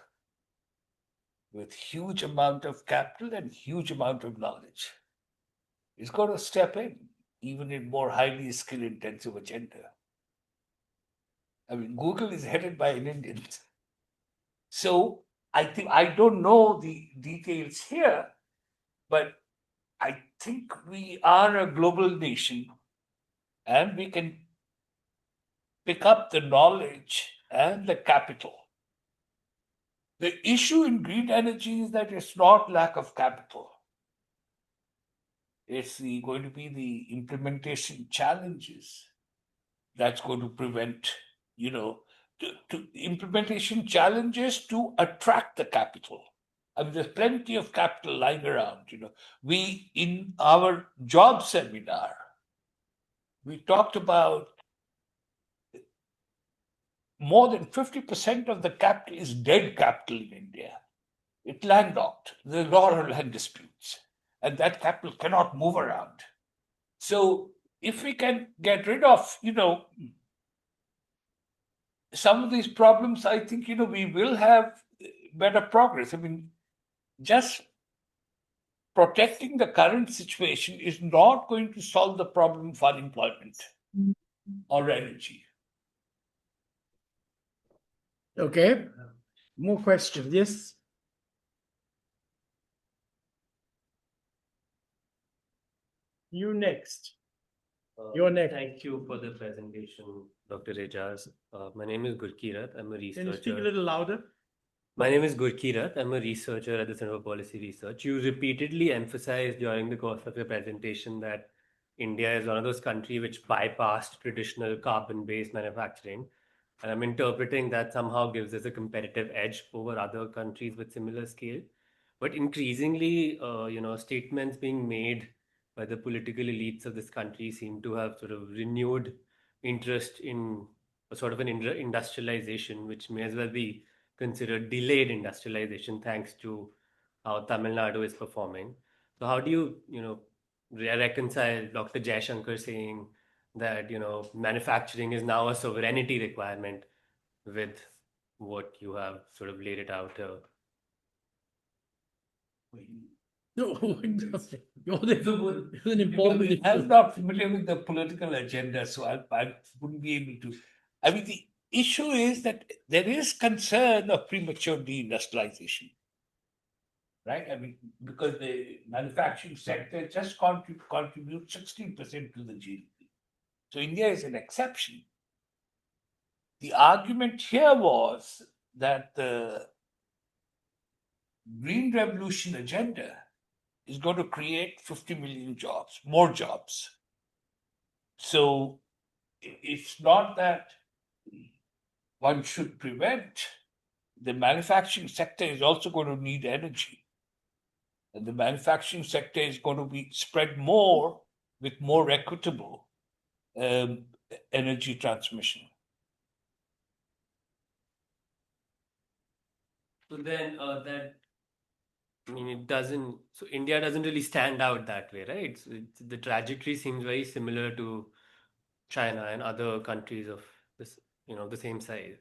with huge amount of capital and huge amount of knowledge. It's got to step in, even in more highly skill intensive agenda. I mean, Google is headed by an Indian. So I think, I don't know the details here, but I think we are a global nation and we can pick up the knowledge and the capital. The issue in green energy is that it's not lack of capital. It's going to be the implementation challenges that's going to prevent, to implementation challenges to attract the capital. I mean, there's plenty of capital lying around. We, in our job seminar, we talked about more than 50% of the capital is dead capital in India. It's landlocked. There are a lot of land disputes, and that capital cannot move around. So if we can get rid of, some of these problems, I think, we will have better progress. I mean, just protecting the current situation is not going to solve the problem of unemployment or energy. Okay. More questions? Yes. You next. You're next. Thank you for the presentation, Dr. Rejaz. My name is Gurkirat. I'm a Can you speak a researcher. little louder? My name is Gurkirat. I'm a researcher at the Center for Policy Research. You repeatedly emphasized during the course of your presentation that India is one of those countries which bypassed traditional carbon-based manufacturing. And I'm interpreting that somehow gives us a competitive edge over other countries with similar scale. But increasingly, statements being made by the political elites of this country seem to have sort of renewed interest in a sort of an industrialization, which may as well be considered delayed industrialization, thanks to how Tamil Nadu is performing. So how do you, reconcile Dr. Jaishankar saying that, manufacturing is now a sovereignty requirement with what you have sort of laid it out here? No, you're an important. I'm not familiar with the political agenda, so I wouldn't be able to. I mean, the issue is that there is concern of premature deindustrialization, right? I mean, because the manufacturing sector just contributes 16% to the GDP. So India is an exception. The argument here was that the Green Revolution agenda is going to create 50 million jobs, more jobs. So it's not that one should prevent. The manufacturing sector is also going to need energy. And the manufacturing sector is going to be spread more with more equitable energy transmission. So then that, I mean, it doesn't, so India doesn't really stand out that way, right? So the trajectory seems very similar to China and other countries of this, the same size.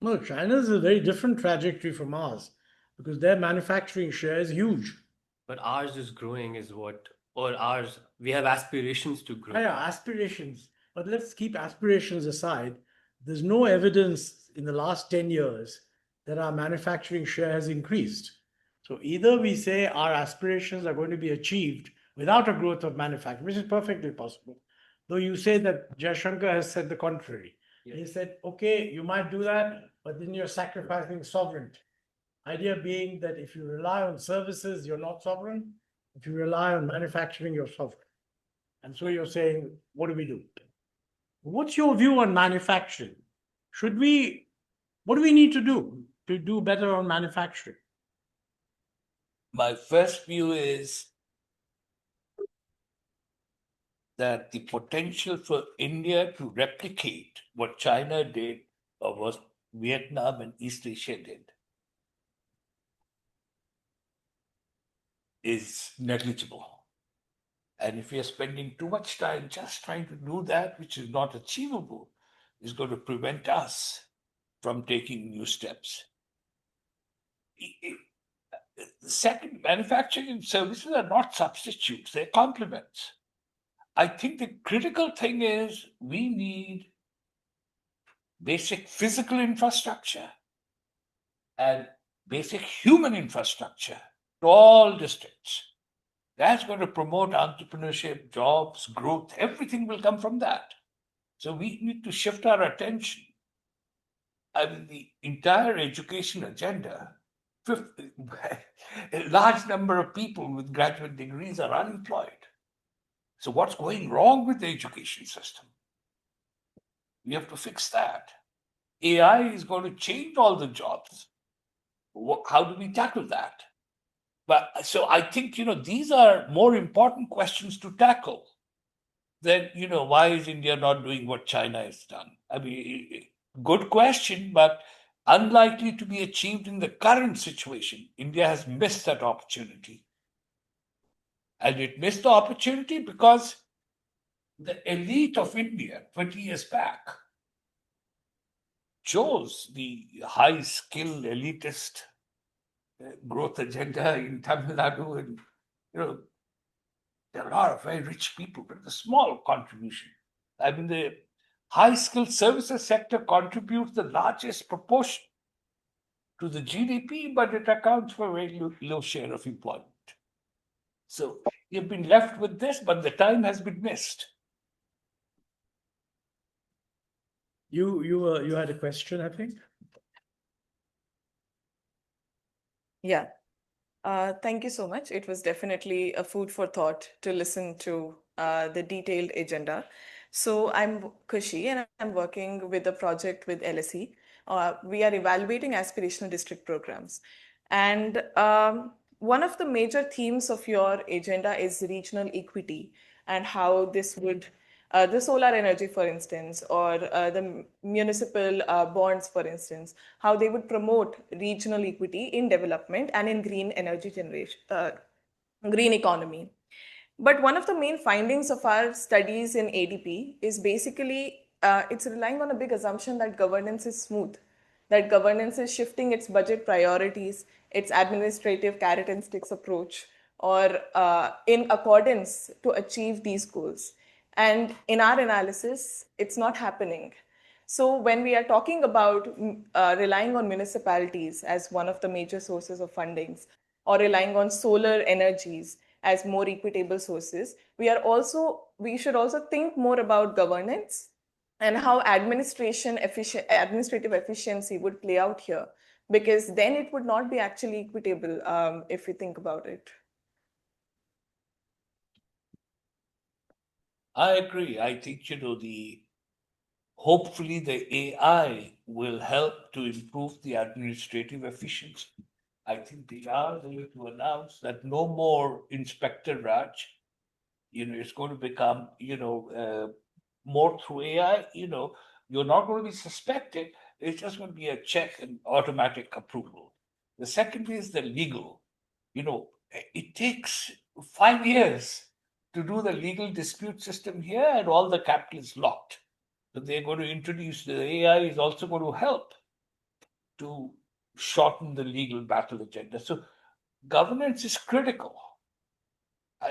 No, China's a very different trajectory from ours because their manufacturing share is huge. But ours is growing is what, or ours, we have aspirations to grow. Yeah, aspirations. But let's keep aspirations aside. There's no evidence in the last 10 years that our manufacturing share has increased. So either we say our aspirations are going to be achieved without a growth of manufacturing, which is perfectly possible. Though you say that Jaishankar has said the contrary. He said, okay, you might do that, but then you're sacrificing sovereignty. Idea being that if you rely on services, you're not sovereign. If you rely on manufacturing, you're sovereign. And so you're saying, what do we do? What's your view on manufacturing? What do we need to do better on manufacturing? My first view is that the potential for India to replicate what China did or what Vietnam and East Asia did is negligible. And if we are spending too much time just trying to do that, which is not achievable, is going to prevent us from taking new steps. Second, manufacturing and services are not substitutes, they're complements. I think the critical thing is we need basic physical infrastructure and basic human infrastructure to all districts. That's going to promote entrepreneurship, jobs, growth, everything will come from that. So we need to shift our attention. I mean, the entire education agenda, a large number of people with graduate degrees are unemployed. So what's going wrong with the education system? We have to fix that. AI is going to change all the jobs. How do we tackle that? But so I think, these are more important questions to tackle than, why is India not doing what China has done? I mean, good question, but unlikely to be achieved in the current situation. India has missed that opportunity. And it missed the opportunity because the elite of India 20 years back chose the high-skilled elitist growth agenda in Tamil Nadu, and there are a lot of very rich people, but a small contribution. I mean, the high-skilled services sector contributes the largest proportion to the GDP, but it accounts for a very low share of employment. So you've been left with this, but the time has been missed. You had a question, I think. Yeah. Thank you so much. It was definitely a food for thought to listen to the detailed agenda. So I'm Kushi and I'm working with a project with LSE. We are evaluating aspirational district programs. And one of the major themes of your agenda is regional equity and how this would the solar energy, for instance, or the municipal bonds, for instance, how they would promote regional equity in development and in green energy generation, green economy. But one of the main findings of our studies in ADP is basically it's relying on a big assumption that governance is smooth, that governance is shifting its budget priorities, its administrative carrot and sticks approach, or in accordance to achieve these goals. And in our analysis, it's not happening. So when we are talking about relying on municipalities as one of the major sources of fundings, or relying on solar energies as more equitable sources, we should also think more about governance and how administrative efficiency would play out here. because then it would not be actually equitable if you think about it. I agree. I think, hopefully the AI will help to improve the administrative efficiency. I think they are going to announce that no more Inspector Raj. It's going to become, more through AI. You're not going to be suspected. It's just going to be a check and automatic approval. The second is the legal. It takes 5 years to do the legal dispute system here, and all the capital is locked. So they're going to introduce the AI is also going to help to shorten the legal battle agenda. So governance is critical.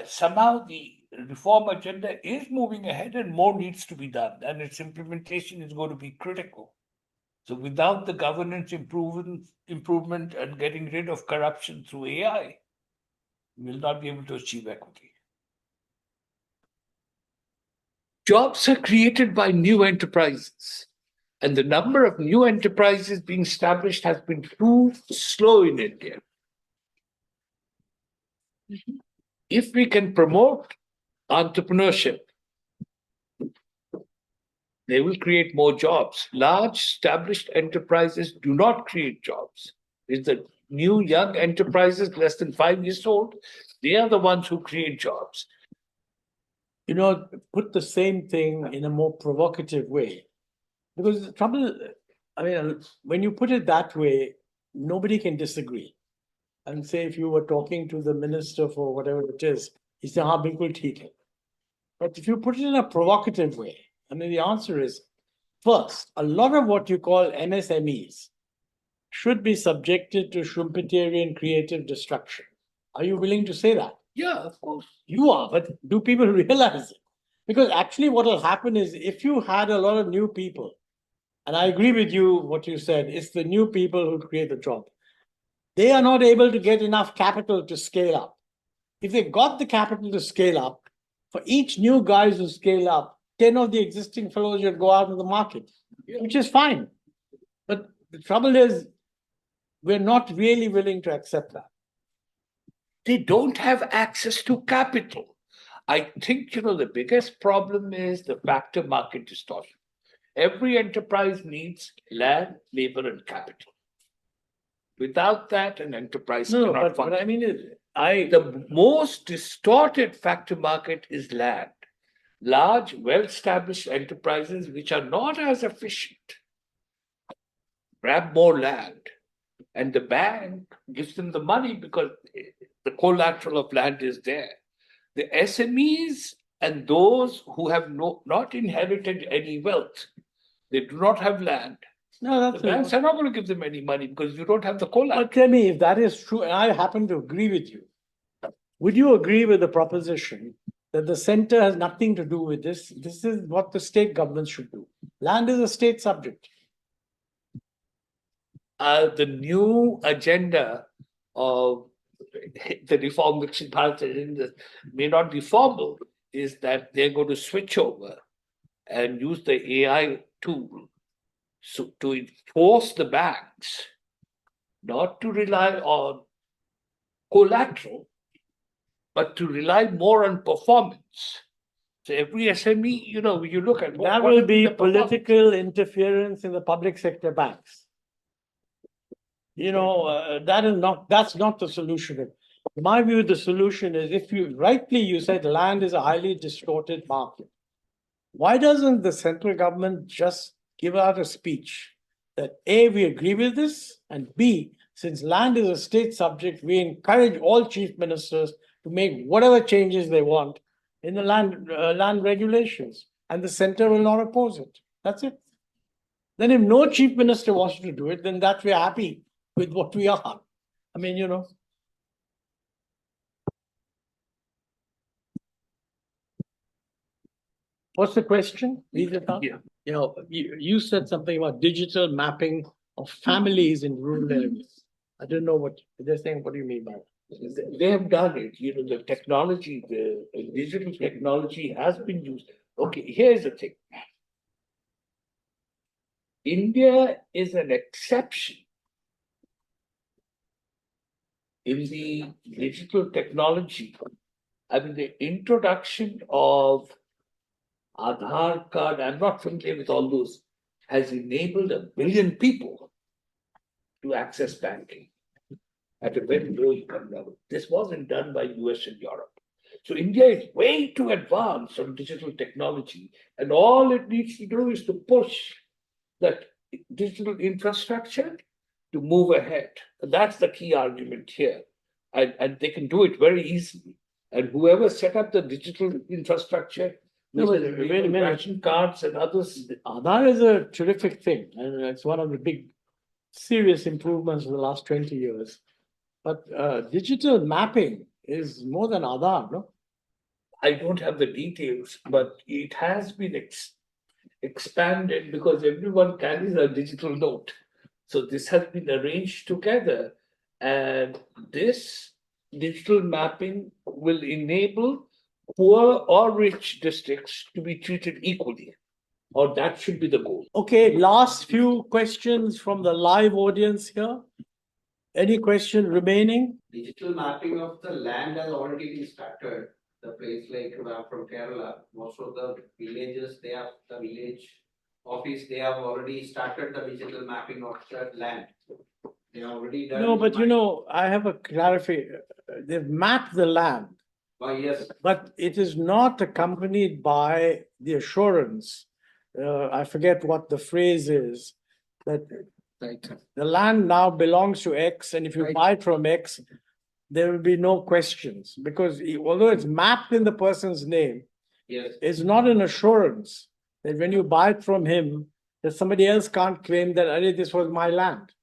Somehow the reform agenda is moving ahead and more needs to be done, and its implementation is going to be critical. So without the governance improvement and getting rid of corruption through AI, we will not be able to achieve equity. Jobs are created by new enterprises, and the number of new enterprises being established has been too slow in India. If we can promote entrepreneurship, they will create more jobs. Large established enterprises do not create jobs. It's the new young enterprises less than 5 years old, they are the ones who create jobs. Put the same thing in a more provocative way. Because the trouble, when you put it that way, nobody can disagree. And say if you were talking to the minister for whatever it is, he said, "Haan, bilkul theek hai." But if you put it in a provocative way, the answer is, first, a lot of what you call MSMEs should be subjected to Schumpeterian creative destruction. Are you willing to say that? Yeah, of course. You are, but do people realize it? Because actually what will happen is if you had a lot of new people, and I agree with you what you said, it's the new people who create the job. They are not able to get enough capital to scale up. If they got the capital to scale up, for each new guy who scale up, 10 of the existing fellows should go out of the market, which is fine. But the trouble is, we're not really willing to accept that. They don't have access to capital. I think, the biggest problem is the factor market distortion. Every enterprise needs land, labor, and capital. Without that, an enterprise cannot function. What I mean is, the most distorted factor market is land. Large, well-established enterprises which are not as efficient grab more land, and the bank gives them the money because the collateral of land is there. The SMEs and those who have not inherited any wealth, they do not have land. no, The banks are not going to give them any money because you don't have the collateral. But tell me, if that is true, and I happen to agree with you, would you agree with the proposition that the center has nothing to do with this? This is what the state government should do. Land is a state subject. The new agenda of the reform which may not be formal is that they're going to switch over and use the AI tool to force the banks not to rely on collateral, but to rely more on performance. So every SME, you look at that will be political interference in the public sector banks. That's not the solution. In my view, the solution is, if you said land is a highly distorted market. Why doesn't the central government just give out a speech that A, we agree with this, and B, since land is a state subject, we encourage all chief ministers to make whatever changes they want in the land regulations, and the center will not oppose it. That's it. Then if no chief minister wants to do it, then we're happy with what we are. What's the question? Yeah. You said something about digital mapping of families in rural areas. I don't know what they're saying. What do you mean by that? They have done it. The technology, the digital technology has been used. Okay, here's the thing. India is an exception in the digital technology, I mean, the introduction of Aadhaar card, I'm not familiar with all those, has enabled 1 billion people to access banking at a very low income level. This wasn't done by US and Europe. So India is way too advanced on digital technology, and all it needs to do is to push that digital infrastructure to move ahead. And that's the key argument here. And they can do it very easily. And whoever set up the digital infrastructure, No, but with wait a minute. ration cards and others, Aadhaar is a terrific thing, and it's one of the big, serious improvements in the last 20 years. But digital mapping is more than Aadhaar, no? I don't have the details, but it has been expanded because everyone carries a digital note. So this has been arranged together, and this digital mapping will enable poor or rich districts to be treated equally, or that should be the goal. Okay, last few questions from the live audience here. Any question remaining? Digital mapping of the land has already been started. The place like I'm from Kerala, most of the villages, they have the village office, they have already started the digital mapping of the land. They have already done. No, but I have a clarification. They've mapped the land, Yes, but it is not accompanied by the assurance. I forget what the phrase is, that the land now belongs to X, and if you buy it from X, there will be no questions, because although it's mapped in the person's name, yes, it's not an assurance that when you buy it from him, that somebody else can't claim that, "Arey, this was my land."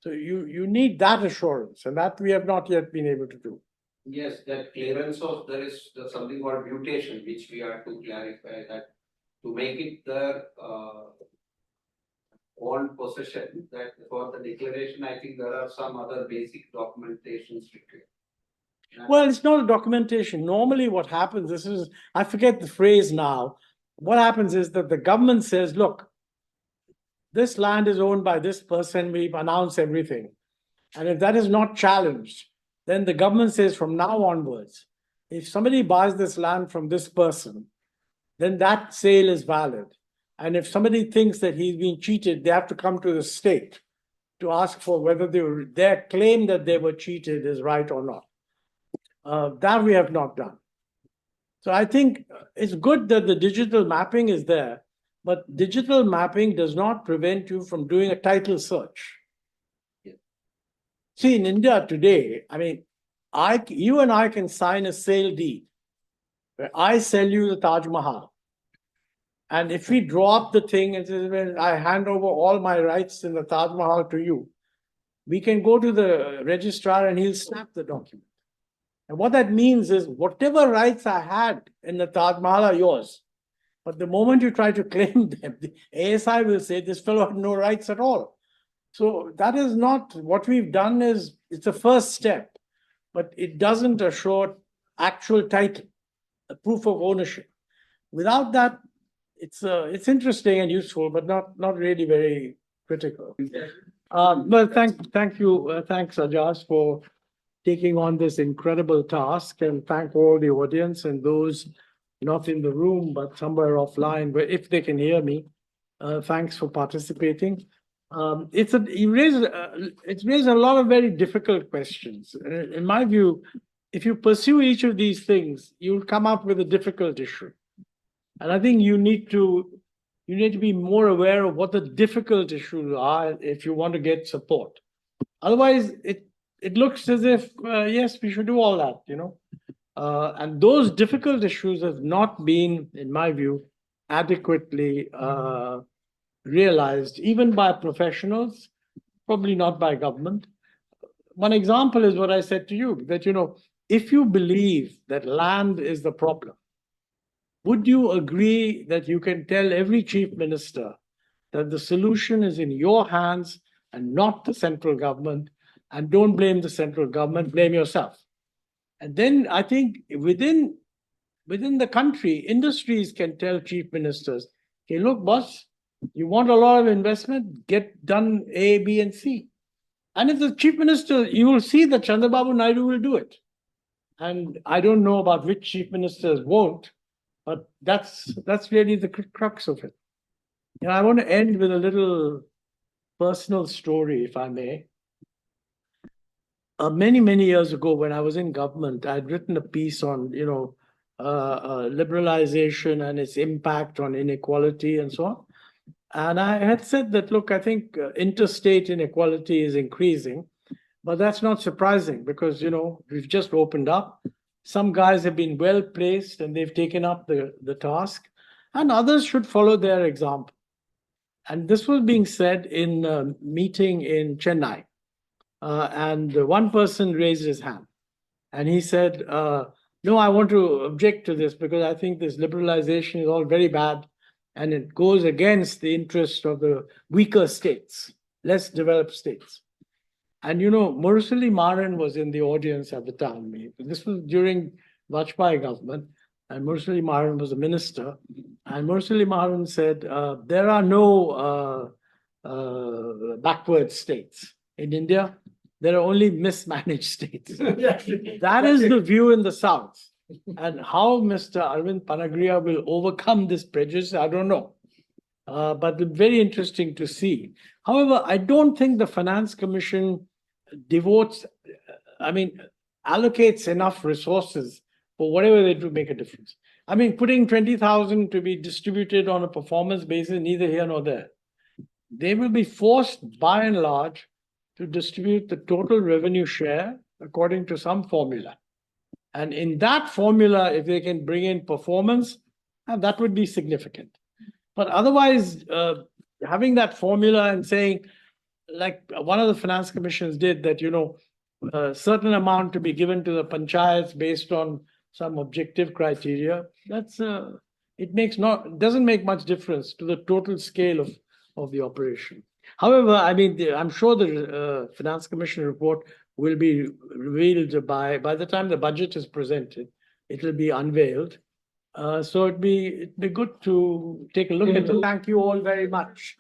So you need that assurance, and that we have not yet been able to do. yes, that clearance of, there is something called mutation, which we have to clarify that to make it the own possession, that for the declaration, I think there are some other basic documentations required. Well, it's not a documentation. Normally what happens, I forget the phrase now. What happens is that the government says, look, this land is owned by this person, we've announced everything. And if that is not challenged, then the government says from now onwards, if somebody buys this land from this person, then that sale is valid. And if somebody thinks that he's been cheated, they have to come to the state to ask for whether their claim that they were cheated is right or not. That we have not done. So I think it's good that the digital mapping is there, but digital mapping does not prevent you from doing a title search. See, in India today, I mean, you and I can sign a sale deed where I sell you the Taj Mahal. And if we draw up the thing and say, well, I hand over all my rights in the Taj Mahal to you, we can go to the registrar and he'll snap the document. And what that means is whatever rights I had in the Taj Mahal are yours. But the moment you try to claim them, the ASI will say this fellow had no rights at all. So that is not what we've done. It's a first step, but it doesn't assure actual title, a proof of ownership. Without that, it's interesting and useful, but not really very critical. Well, thank you, thanks Ajaz for taking on this incredible task, and thank all the audience and those not in the room but somewhere offline, where if they can hear me. Thanks for participating. It's raised a lot of very difficult questions. In my view, if you pursue each of these things, you'll come up with a difficult issue. And I think you need to be more aware of what the difficult issues are if you want to get support. Otherwise, it looks as if, yes, we should do all that, And those difficult issues have not been, in my view, adequately realized, even by professionals, probably not by government. One example is what I said to you, that, if you believe that land is the problem, would you agree that you can tell every chief minister that the solution is in your hands and not the central government, and don't blame the central government, blame yourself? And then I think within the country, industries can tell chief ministers, okay, look, boss, you want a lot of investment, get done A, B, and C. And if the chief minister, you will see that Chandrababu Naidu will do it. And I don't know about which chief ministers won't, but that's really the crux of it. And I want to end with a little personal story, if I may. Many, many years ago, when I was in government, I had written a piece on, liberalization and its impact on inequality and so on. And I had said that, look, I think interstate inequality is increasing, but that's not surprising because, we've just opened up. Some guys have been well placed and they've taken up the task, and others should follow their example. And this was being said in a meeting in Chennai. And one person raised his hand and he said, no, I want to object to this because I think this liberalization is all very bad and it goes against the interest of the weaker states, less developed states. And Mursali Maran was in the audience at the time. This was during Vajpayee government, and Mursali Maran was a minister. And Mursali Maran said, there are no backward states in India. There are only mismanaged states. That is the view in the South. And how Mr. Arvind Panagriya will overcome this prejudice, I don't know. But very interesting to see. However, I don't think the Finance Commission allocates enough resources for whatever they do to make a difference. Putting 20,000 to be distributed on a performance basis, neither here nor there. They will be forced, by and large, to distribute the total revenue share according to some formula. And in that formula, if they can bring in performance, that would be significant. But otherwise, having that formula and saying, like one of the finance commissions did, that, a certain amount to be given to the panchayats based on some objective criteria, it doesn't make much difference to the total scale of the operation. However, I'm sure the Finance Commission report will be revealed by the time the budget is presented. It will be unveiled. So it'd be good to take a look at it. Thank you all very much.